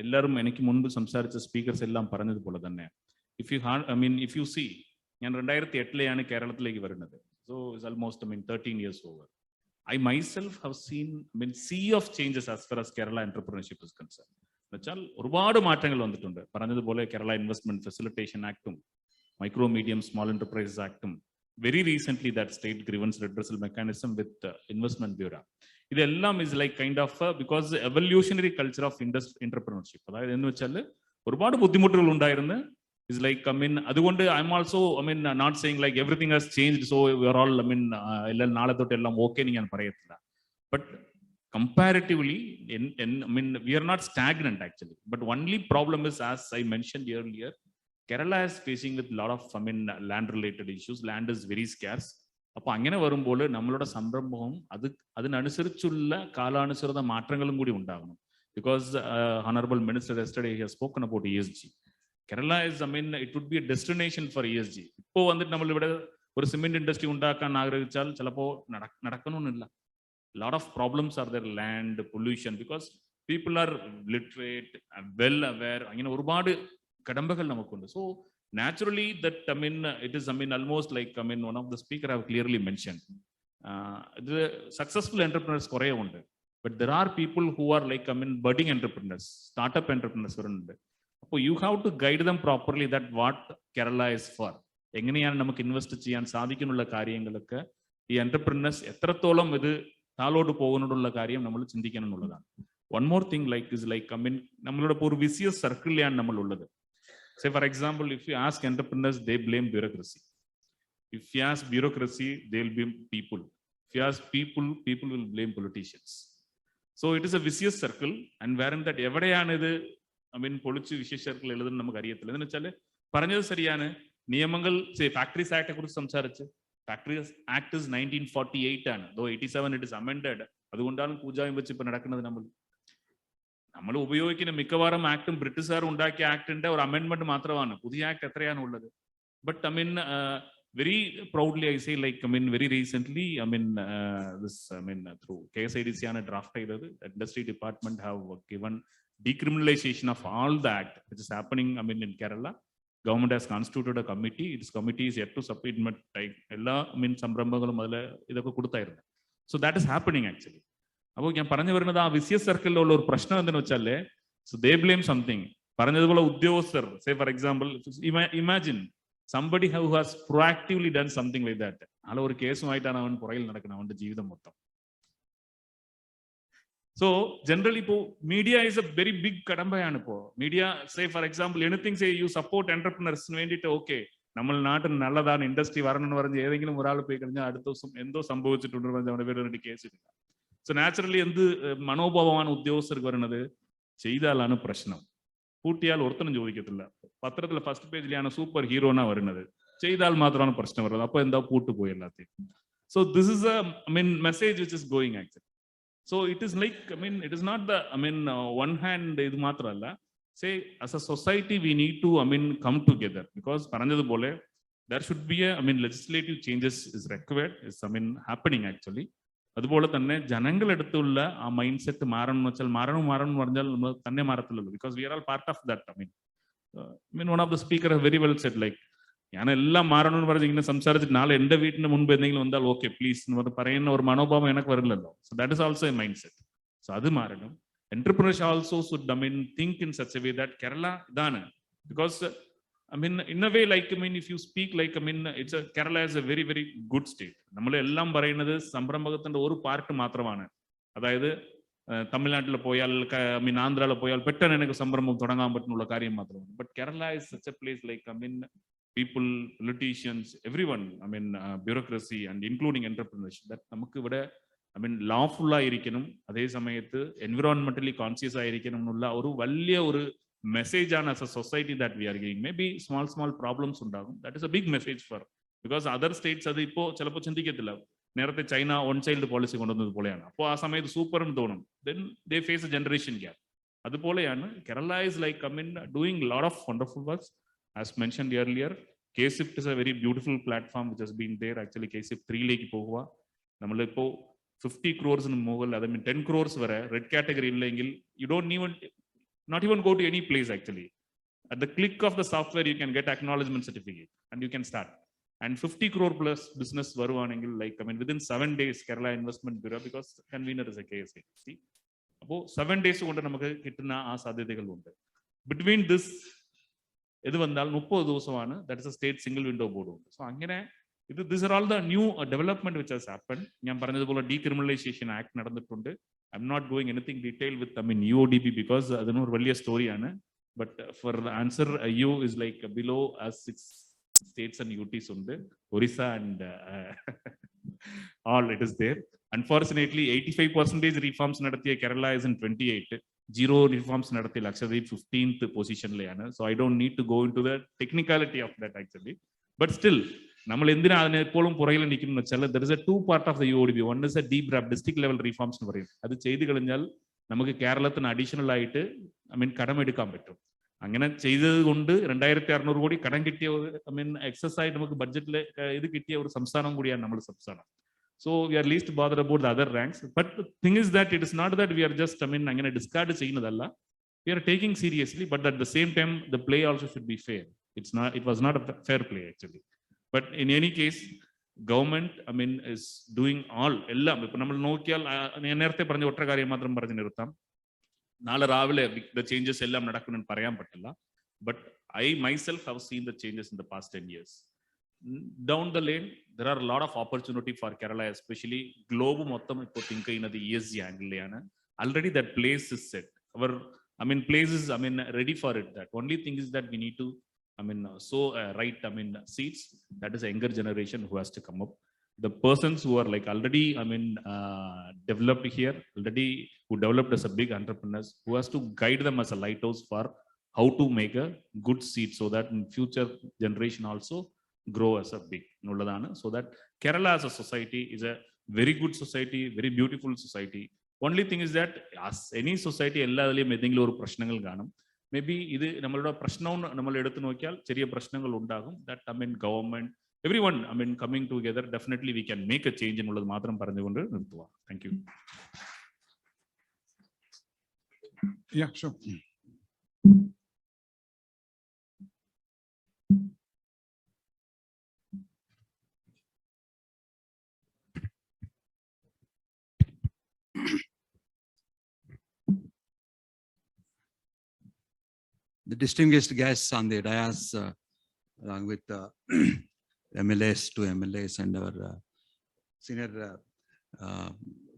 എല്ലാവരും എനിക്ക് മുൻപ് സംസാരിച്ച സ്പീക്കേഴ്സ് എല്ലാം പറഞ്ഞതുപോലെ തന്നെ, if you see, ഞാൻ 2008 കേരളത്തിലേക്ക് വരുന്നത്. So it's almost, I mean, 13 years over. I myself have seen, I mean, sea of changes as far as Kerala entrepreneurship is concerned. എന്നുവെച്ചാൽ ഒരുപാട് മാറ്റങ്ങൾ വന്നിട്ടുണ്ട്. പറഞ്ഞതുപോലെ കേരള ഇൻവെസ്റ്റ്മെന്റ് ഫെസിലിറ്റേഷൻ ആക്ടും മൈക്രോ മീഡിയം സ്മോൾ എന്റർപ്രൈസസ് ആക്ടും very recently that state grievance redressal mechanism with investment bureau. ഇതെല്ലാം is like kind of because evolutionary culture of entrepreneurship. അതായത് എന്ന് വെച്ചാൽ ഒരുപാട് ബുദ്ധിമുട്ടുകൾ ഉണ്ടായിരുന്നു. is like, I mean, അതുകൊണ്ട് I'm also, I mean, not saying like everything has changed, so we are all, I mean, എല്ലാം നാളെ തൊട്ട് എല്ലാം okay എന്ന് ഞാൻ പറയത്തില്ല. But comparatively, I mean, we are not stagnant actually. But only problem is, as I mentioned earlier, Kerala is facing with a lot of, I mean, land related issues. Land is very scarce. അപ്പോൾ അങ്ങനെ വരുമ്പോൾ നമ്മളുടെ സംരംഭവും അതിനനുസരിച്ചുള്ള കാലാനുസൃത മാറ്റങ്ങളും കൂടി ഉണ്ടാകണം. Because Honorable Minister yesterday has spoken about ESG. Kerala is, I mean, it would be a destination for ESG. ഇപ്പോൾ വന്നിട്ട് നമ്മൾ ഇവിടെ ഒരു സിമെന്റ് ഇൻഡസ്ട്രി ഉണ്ടാക്കാൻ ആഗ്രഹിച്ചാൽ ചിലപ്പോൾ നടക്കണമെന്നില്ല. Lot of problems are there, land pollution, because people are literate, well aware. അങ്ങനെ ഒരുപാട് കടമ്പകൾ നമുക്കുണ്ട്. So naturally that, I mean, it is, I mean, almost like, I mean, one of the speaker have clearly mentioned, the successful entrepreneurs കുറേ ഉണ്ട്. But there are people who are like, I mean, budding entrepreneurs, startup entrepreneurs ഉണ്ട്. അപ്പോൾ you have to guide them properly that what Kerala is for. എങ്ങനെയാണ് നമുക്ക് invest ചെയ്യാൻ സാധിക്കുന്നുള്ള കാര്യങ്ങളൊക്കെ ഈ entrepreneurs എത്രത്തോളം ഇത് താളോട്ട് പോകുന്നുള്ള കാര്യം നമ്മൾ ചിന്തിക്കണം എന്നുള്ളതാണ്. One more thing like is like, I mean, നമ്മളുടെ ഒരു vicious സർക്കിളിലാണ് നമ്മൾ ഉള്ളത്. Say for example, if you ask entrepreneurs, they blame bureaucracy. If you ask bureaucracy, they'll blame people. If you ask people, people will blame politicians. So it is a vicious circle, and wherein that എവിടെയാണ് ഇത്, I mean, പൊളിച്ച് vicious circle എഴുതുന്നത് നമുക്ക് അറിയത്തില്ല. എന്ന് വെച്ചാൽ പറഞ്ഞത് ശരിയാണ്. നിയമങ്ങൾ, ഫാക്ടറീസ് ആക്ടിനെ കുറിച്ച് സംസാരിച്ച്, ഫാക്ടറീസ് ആക്ട് 1948 ആണ്. Though 87 it is amended. അതുകൊണ്ടാണ് പൂജായും വെച്ച് ഇപ്പൊ നടക്കുന്നത്. നമ്മൾ ഉപയോഗിക്കുന്ന മിക്കവാറും ആക്ടും ബ്രിട്ടീഷുകാർ ഉണ്ടാക്കിയ ആക്ടിന്റെ ഒരു അമെൻമെന്റ് മാത്രമാണ്. പുതിയ ആക്ട് എത്രയാണ് ഉള്ളത്? But I mean very proudly I say, like, I mean, very recently, I mean, this, I mean, through KSIDC ആണ് draft ചെയ്തത്. Industry department have given decriminalization of all the act which is happening, I mean, in Kerala. Government has constituted a committee. Its committee is yet to submit എല്ലാ, I mean, സംരംഭങ്ങളും അതിൽ ഇതൊക്കെ കൊടുത്തായിരുന്നു. So that is happening actually. അപ്പോൾ ഞാൻ പറഞ്ഞു വരുന്നത് ആ വിസിയസ് സർക്കിളിലുള്ള ഒരു പ്രശ്നം എന്തെന്ന് വെച്ചാല്, so they blame something. പറഞ്ഞതുപോലെ ഉദ്യോഗസ്ഥർ, say for example, imagine somebody who has proactively done something like that. ആളെ ഒരു കേസുമായിട്ടാണ് അവൻ പുറകിൽ നടക്കുന്നത് അവന്റെ ജീവിതം മൊത്തം. So generally ഇപ്പോൾ media is a very big കടമ്പയാണ് ഇപ്പോൾ. Media, say for example, anything say you support entrepreneurs വേണ്ടിയിട്ട്, okay, നമ്മൾ നാട്ടിൽ നല്ലതാണ് ഇൻഡസ്ട്രി വരണമെന്ന് പറഞ്ഞ് ഏതെങ്കിലും ഒരാൾ പോയി കഴിഞ്ഞാൽ അടുത്ത ദിവസം എന്തോ സംഭവിച്ചിട്ടുണ്ടെന്ന് പറഞ്ഞ് അവന്റെ പേര് കേസ് ഇല്ല. സോ നാച്ചുറലി എന്ത് മനോഭാവമാണ് ഉദ്യോഗസ്ഥർക്ക് വരുന്നത്? ചെയ്താലാണ് പ്രശ്നം, കൂട്ടിയാൽ ഒരുത്തനും ചോദിക്കത്തില്ല. പത്രത്തിൽ ഫസ്റ്റ് പേജിലാണ് സൂപ്പർ ഹീറോനാ വരുന്നത്, ചെയ്താൽ മാത്രമാണ് പ്രശ്നം വരുന്നത്. അപ്പൊ എന്താ പൂട്ടുപോയി എല്ലാத்தைയും. So this is a, I mean, message which is going actually. So it is like, I mean, it is not the, I mean, one hand ഇത് മാത്രമല്ല. Say as a society we need to, I mean, come together, because പറഞ്ഞതുപോലെ there should be a, I mean, legislative changes is required, is, I mean, happening actually. അതുപോലെ തന്നെ ജനങ്ങളെടുത്തുള്ള ആ mind set മാറണം എന്ന് വെച്ചാൽ മാറണം എന്ന് പറഞ്ഞാൽ നമ്മൾ തന്നെ മാറത്തില്ലല്ലോ. Because we are all part of that. I mean one of the speaker very well said, like, ഞാൻ എല്ലാം മാറണം എന്ന് പറഞ്ഞ് ഇങ്ങനെ സംസാരിച്ചിട്ട് നാളെ എന്റെ വീട്ടിന് മുൻപ് എന്തെങ്കിലും വന്നാൽ ഓക്കെ പ്ലീസ് എന്ന് പറഞ്ഞ് പറയുന്ന ഒരു മനോഭാവം എനിക്ക് വരില്ലല്ലോ. So that is also A mind set. So അത് മാറണം. Entrepreneurship also should, I mean, think in such a way that Kerala idana, because I mean, in a way, like, I mean, if you speak like, I mean, it's a, Kerala is a very very good state. നമ്മൾ എല്ലാം പറയുന്നത് സംരംഭകത്തിന്റെ ഒരു part മാത്രമാണ്. അതായത് തമിഴ്നാട്ടിൽ പോയാൽ, I mean, ആന്ധ്രയിൽ പോയാൽ പെട്ടെന്ന് എനിക്ക് സംരംഭം തുടങ്ങാൻ പറ്റുന്നുള്ള കാര്യം മാത്രമാണ്. But Kerala is such a place, like, I mean, people, politicians, everyone, I mean, bureaucracy and including entrepreneurship, that നമുക്ക് ഇവിടെ, ഐ മീൻ, ലാഫുൾ ആയിരിക്കണം, അതേ സമയത്ത് എൻവിറോൺമെന്റലി കോൺഷ്യസ് ആയിരിക്കണം എന്നുള്ള ഒരു വലിയ ഒരു message on as a society that we are giving. Maybe small problems undagum. That is a big message for, because other states adu ipo chelappo chindikkilla. Nerathe China one child policy konduvannathu polayana. Appo aa samayathu super nu thonum. Then they face a generation gap. Adu polayana Kerala is like doing a lot of wonderful works. As mentioned earlier, KSIFT is a very beautiful platform which has been there. Actually KSIFT 3 like poguva. Nammal ipo 50 crores in Mughal, I mean 10 crores vare red category illengil you don't even not even go to any place actually. At the click of the software, you can get acknowledgement certificate and you can start. And 50 crore plus business varuvanengil, like, I mean, within 7 days, Kerala Investment Bureau, because convener is a KSA. See, about 7 days, between this, that is a state single window board. So, these are all the new development which has happened. Decriminalization Act. I'm not going anything detailed with UODP because I don't know really a story. But for the answer, U is like below as 6 states and UTs Orissa and all it is there. Unfortunately, 85% reforms nadatiya Kerala is in 28. 0 reforms nadatiya Lakshadweep 15th position. So I don't need to go into the technicality of that actually. But still, there is a two part of the UODP. One is a deep district level reforms. That's Kerala additional light. I mean, Kadam edukam pettum. Angana cheythathu kondu 2600 kodi kadam kittiya I mean exercise namakku budget le idu kittiya oru samsthanam kudiyana nammal samsthanam. So we are least bothered about the other ranks. But the thing is that it is not that we are just I mean angana discard cheyyunnadalla. We are taking seriously, but at the same time the play also should be fair. It was not a fair play actually. But in any case, government I mean is doing all ellam ipo nammal nokkiyal nerthe paranja otra karyam matram paranju nirtham. The changes ellam nadakkunnu parayan pattilla. But I myself have seen the changes in the past 10 years. Down the lane, there are a lot of opportunity for Kerala, especially global mottam ipo think in the ESG angle. Already that place is set. Our I mean place is I mean ready for it. That only thing is that we need to I mean right I mean seats. That is a younger generation who has to come up. The persons who are like already I mean developed here, already who developed as a big entrepreneurs, who has to guide them as a lighthouse for how to make a good seat so that in future generation also grow as a big nulladana. So that Kerala as a society is a very good society, very beautiful society. Only thing is that as any society elladaliyum edengil oru prashnangal gaanum. Maybe idu nammaloda prashnam nammal eduthu nokkiyal cheriya prashnangal undagum. That I mean government, everyone I mean coming together, definitely we can make a change in ulladu maatram paranjukondu nirthuva. Thank you. Yeah, sure. The distinguished guests on the dais, along with MLAs, 2 MLAs, and our senior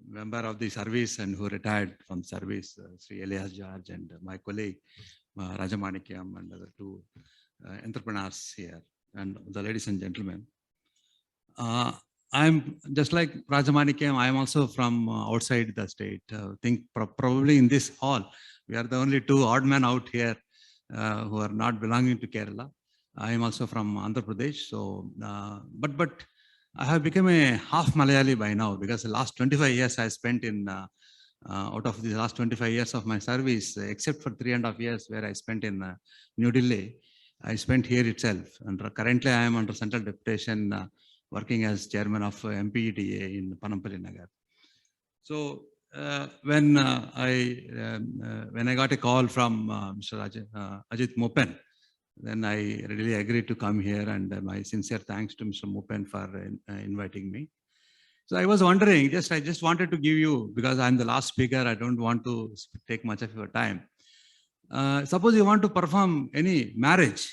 member of the service and who retired from service, Sri Elias George, and my colleague Rajamanikyam, and other 2 entrepreneurs here, and the ladies and gentlemen. I'm just like Rajamanikyam. I am also from outside the state. Think probably in this hall, we are the only 2 odd men out here who are not belonging to Kerala. I am also from Andhra Pradesh. So, but I have become a half Malayali by now, because the last 25 years I spent in, out of the last 25 years of my service, except for 3.5 years where I spent in New Delhi, I spent here itself. And currently I am under central deputation, working as chairman of MPEDA in Panampally Nagar. So when I got a call from Mr. Ajit Mopen, then I readily agreed to come here, and my sincere thanks to Mr. Mopen for inviting me. So I was wondering, I just wanted to give you, because I'm the last speaker, I don't want to take much of your time. Suppose you want to perform any marriage,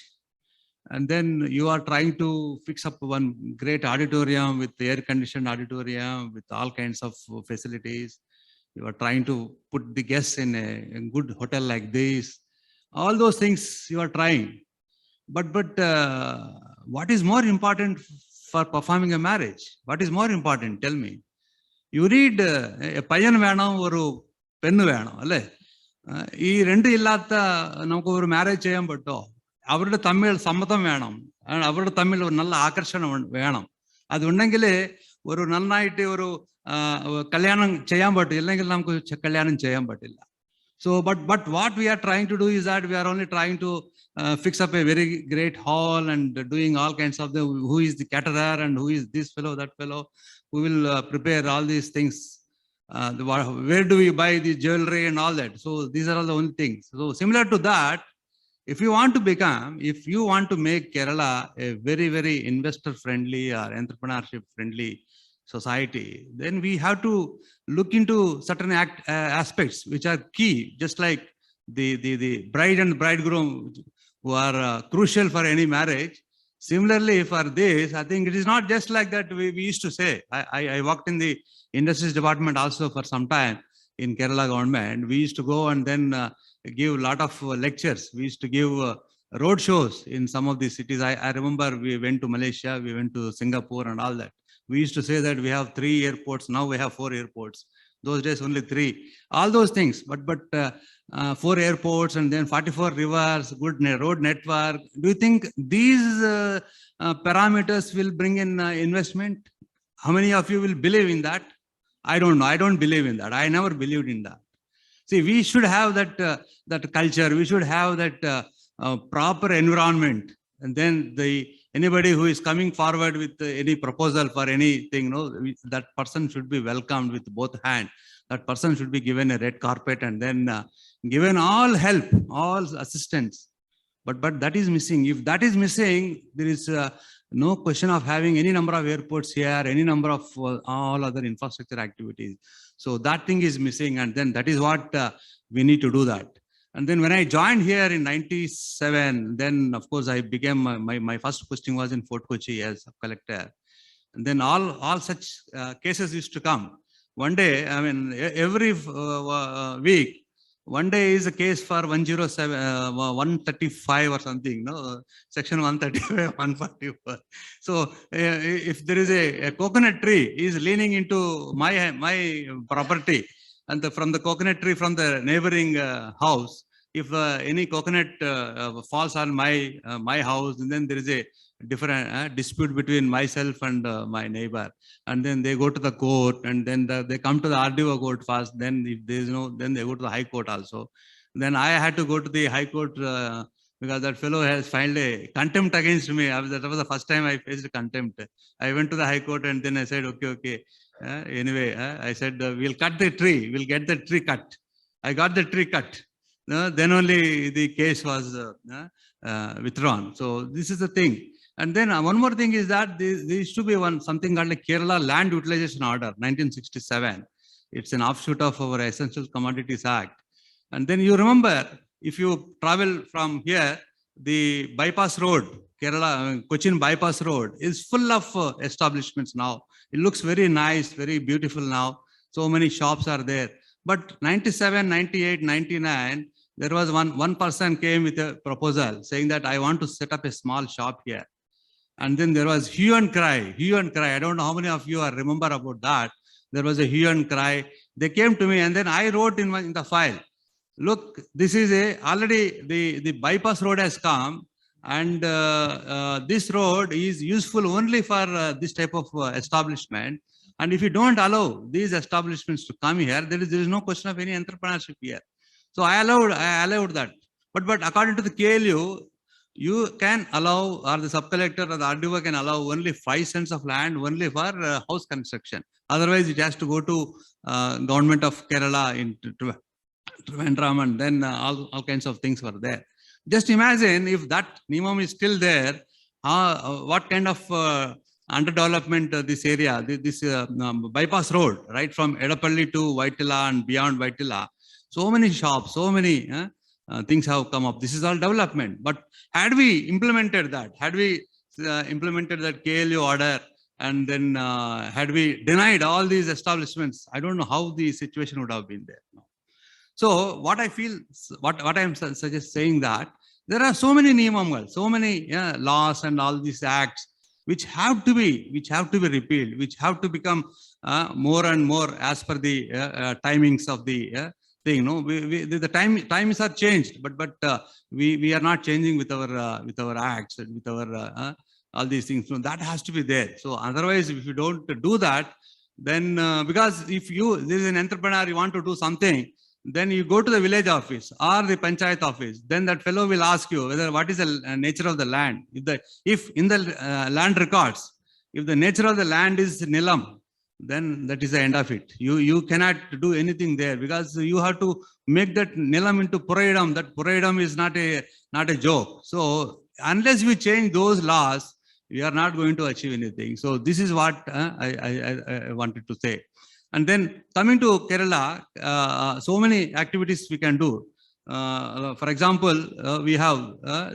and then you are trying to fix up one great auditorium with air-conditioned auditorium with all kinds of facilities. You are trying to put the guests in a good hotel like this. All those things you are trying. But what is more important for performing a marriage? What is more important? Tell me. You read a payan venam oru pennu venam, alle? ഈ രണ്ട് ഇല്ലാത്ത നമുക്ക് ഒരു marriage ചെയ്യാൻ പറ്റുമോ? അവരുടെ തമ്മിൽ സമ്മതം വേണം, അവരുടെ തമ്മിൽ ഒരു നല്ല ആകർഷണം വേണം. അതുണ്ടെങ്കിൽ ഒരു നന്നായിട്ട് ഒരു കല്യാണം ചെയ്യാൻ പറ്റും, ഇല്ലെങ്കിൽ നമുക്ക് കല്യാണം ചെയ്യാൻ പറ്റില്ല. So, but what we are trying to do is that we are only trying to fix up a very great hall and doing all kinds of who is the caterer and who is this fellow, that fellow, who will prepare all these things. Where do we buy the jewelry and all that? So these are all the only things. So similar to that, if you want to make Kerala a very, very investor friendly or entrepreneurship friendly society, then we have to look into certain aspects which are key, just like the bride and bridegroom who are crucial for any marriage. Similarly, for this, I think it is not just like that we used to say. I worked in the industries department also for some time in Kerala government. We used to go and then give a lot of lectures. We used to give road shows in some of these cities. I remember we went to Malaysia, we went to Singapore and all that. We used to say that we have 3 airports. Now we have 4 airports. Those days only 3. All those things. But 4 airports and then 44 rivers, good road network. Do you think these parameters will bring in investment? How many of you will believe in that? I don't know. I don't believe in that. I never believed in that. See, we should have that culture. We should have that proper environment. And then anybody who is coming forward with any proposal for anything, that person should be welcomed with both hands. That person should be given a red carpet and then given all help, all assistance. But that is missing. If that is missing, there is no question of having any number of airports here, any number of all other infrastructure activities. So that thing is missing, and then that is what we need to do that. And then when I joined here in 97, then of course I became, my first posting was in Fort Kochi as a collector. And then all such cases used to come. One day, I mean, every week, one day is a case for 135 or something, section 135, 144. So if there is a coconut tree is leaning into my property, and from the coconut tree from the neighboring house, if any coconut falls on my house, and then there is a different dispute between myself and my neighbor, and then they go to the court, and then they come to the RDO court first. Then if there is no, then they go to the high court also. Then I had to go to the high court because that fellow has filed a contempt against me. That was the first time I faced contempt. I went to the high court and then I said, okay. Anyway, I said, we'll cut the tree. We'll get the tree cut. I got the tree cut. Then only the case was withdrawn. So this is the thing. And then one more thing is that there used to be something called like Kerala Land Utilization Order, 1967. It's an offshoot of our Essential Commodities Act. And then you remember, if you travel from here, the bypass road, Kerala, Cochin bypass road is full of establishments now. It looks very nice, very beautiful now. So many shops are there. But 97, 98, 99, there was one person came with a proposal saying that I want to set up a small shop here. And then there was hue and cry. I don't know how many of you remember about that. There was a hue and cry. They came to me and then I wrote in the file, look, this is already the bypass road has come, and this road is useful only for this type of establishment. And if you don't allow these establishments to come here, there is no question of any entrepreneurship here. So I allowed that. But according to the KLU, you can allow, or the sub-collector or the RDO can allow only 5 cents of land only for house construction. Otherwise, it has to go to government of Kerala in Trivandrum, and then all kinds of things were there. Just imagine if that minimum is still there, what kind of underdevelopment this area, this bypass road, right from Edapalli to Vaitila and beyond Vaitila. So many shops, so many things have come up. This is all development. But had we implemented that, KLU order, and then had we denied all these establishments, I don't know how the situation would have been there. So what I feel, what I'm saying that there are so many niyamams, so many laws and all these acts which have to be repealed, which have to become more and more as per the timings of the thing. No, the times are changed, but we are not changing with our acts and with our all these things. So that has to be there. So otherwise, if you don't do that, then because if there is an entrepreneur, you want to do something, then you go to the village office or the panchayat office. Then that fellow will ask you what is the nature of the land. If in the land records, if the nature of the land is nilam, then that is the end of it. You cannot do anything there because you have to make that nilam into puraidam. That puraidam is not a joke. So unless we change those laws, we are not going to achieve anything. So this is what I wanted to say. And then coming to Kerala, so many activities we can do. For example, we have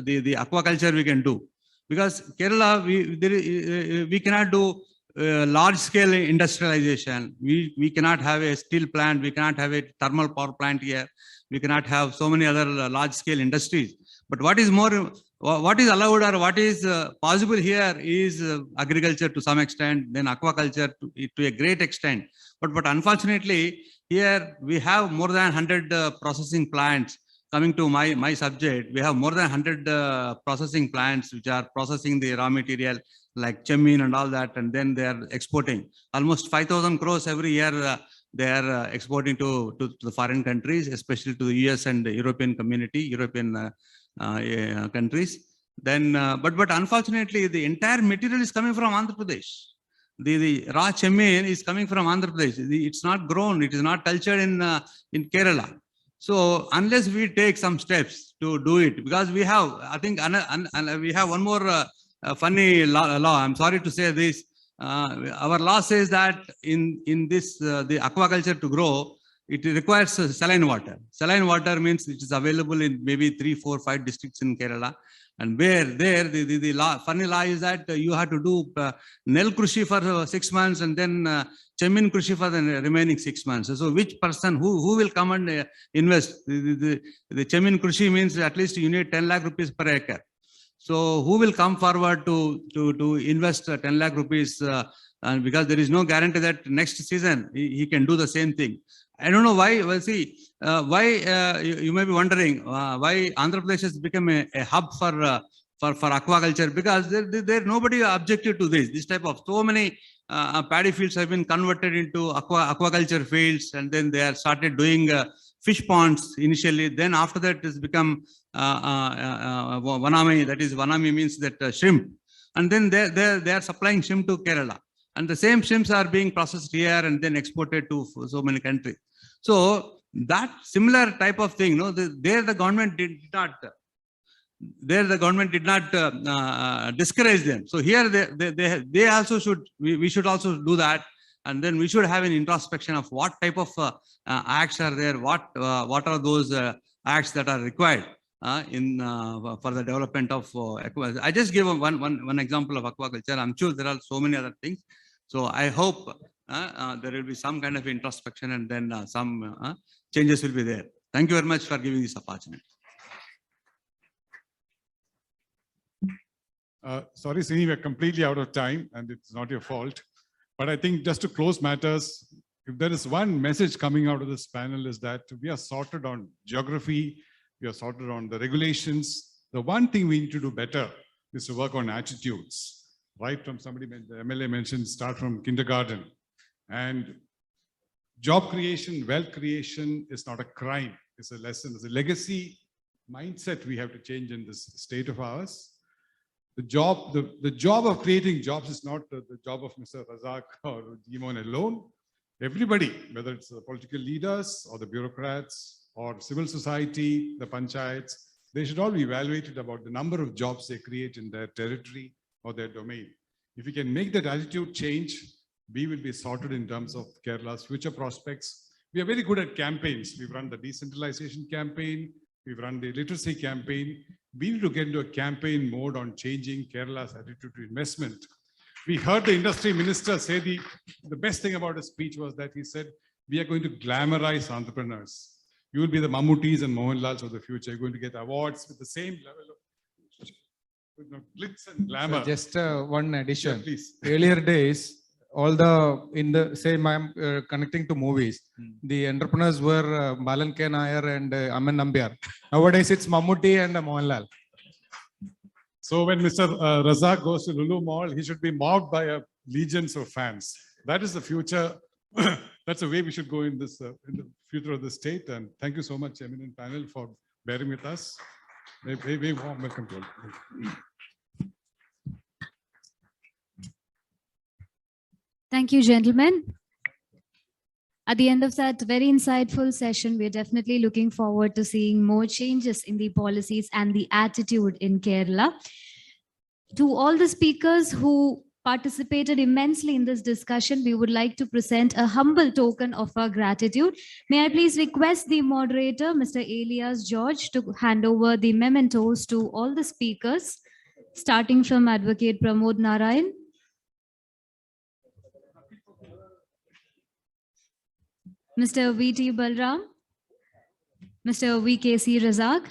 the aquaculture we can do. Because Kerala, we cannot do large scale industrialization. We cannot have a steel plant. We cannot have a thermal power plant here. We cannot have so many other large scale industries. But what is allowed or what is possible here is agriculture to some extent, then aquaculture to a great extent. But unfortunately, here we have more than 100 processing plants. Coming to my subject, we have more than 100 processing plants which are processing the raw material like chemin and all that, and then they are exporting. Almost 5,000 crores every year they are exporting to the foreign countries, especially to the US and the European community, European countries. Then, but unfortunately, the entire material is coming from Andhra Pradesh. The raw chemin is coming from Andhra Pradesh. It's not grown. It is not cultured in Kerala. So unless we take some steps to do it, because we have, I think, we have one more funny law. I'm sorry to say this. Our law says that in this the aquaculture to grow, it requires saline water. Saline water means it is available in maybe 3, 4, 5 districts in Kerala. And where there, the law, funny law is that you have to do Nel Krushi for 6 months and then Chemin Krushi for the remaining 6 months. So which person, who will come and invest? The Chemin Krushi means at least you need 10 lakh rupees per acre. So who will come forward to invest 10 lakh rupees? And because there is no guarantee that next season he can do the same thing. I don't know why. Well, see, why you may be wondering why Andhra Pradesh has become a hub for aquaculture, because there nobody objected to this type of so many paddy fields have been converted into aquaculture fields, and then they are started doing fish ponds initially. Then after that, it's become Vanami. That is, Vanami means that shrimp, and then they are supplying shrimp to Kerala. And the same shrimps are being processed here and then exported to so many countries. So that similar type of thing, there the government did not discourage them. So here they also should, we should also do that. And then we should have an introspection of what type of acts are there, what are those acts that are required for the development of aquaculture. I just gave one example of aquaculture. I'm sure there are so many other things. So I hope there will be some kind of introspection, and then some changes will be there. Thank you very much for giving this opportunity. Sorry, Srini, we're completely out of time, and it's not your fault. But I think just to close matters, if there is one message coming out of this panel is that we are sorted on geography, we are sorted on the regulations. The one thing we need to do better is to work on attitudes. Right from somebody, the MLA mentioned, start from kindergarten. And job creation, wealth creation is not a crime. It's a lesson. It's a legacy mindset we have to change in this state of ours. The job of creating jobs is not the job of Mr. Razak or Jimon alone. Everybody, whether it's the political leaders or the bureaucrats or civil society, the panchayats, they should all be evaluated about the number of jobs they create in their territory or their domain. If we can make that attitude change, we will be sorted in terms of Kerala's future prospects. We are very good at campaigns. We've run the decentralization campaign. We've run the literacy campaign. We need to get into a campaign mode on changing Kerala's attitude to investment. We heard the industry minister say the best thing about his speech was that he said, we are going to glamorize entrepreneurs. You will be the Mammootties and Mohanlals of the future. You're going to get awards with the same level of glitz and glamour. So just one addition. Yeah, please. Earlier days, all the, in the same, I'm connecting to movies. The entrepreneurs were Balan K. Nair and Aman Nambiar. Nowadays it's Mammootty and Mohanlal. So when Mr. Razak goes to Lulu Mall, he should be mobbed by legions of fans. That is the future. That's the way we should go in this in the future of the state. And thank you so much, eminent panel, for bearing with us. Very warm welcome to all. Thank you, gentlemen. At the end of that very insightful session, we're definitely looking forward to seeing more changes in the policies and the attitude in Kerala. To all the speakers who participated immensely in this discussion, we would like to present a humble token of our gratitude. May I please request the moderator, Mr. Elias George, to hand over the mementos to all the speakers, starting from Advocate Pramod Narayan. Mr. V.T. Balram, Mr. V.K.C. Razak,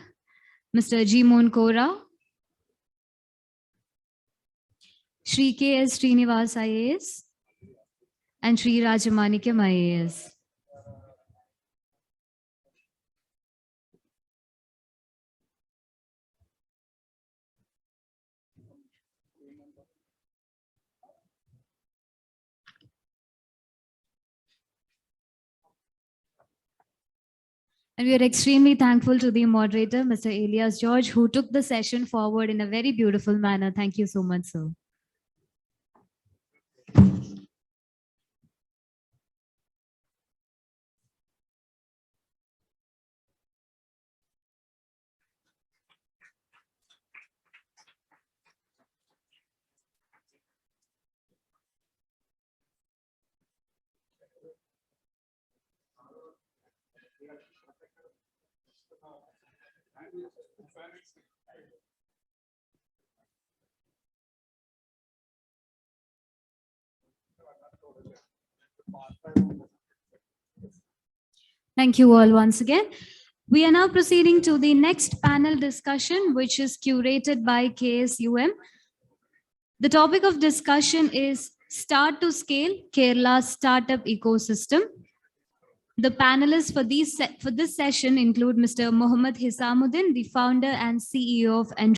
Mr. G. Moon Kora, Shri K.S. Srinivas IAS, and Shri Rajamanikam IAS. And we are extremely thankful to the moderator, Mr. Elias George, who took the session forward in a very beautiful manner. Thank you so much, sir. Thank you all once again. We are now proceeding to the next panel discussion, which is curated by KSUM. The topic of discussion is Start to Scale Kerala's Startup Ecosystem. The panelists for this session include Mr. Mohammad Hisamuddin, the founder and CEO of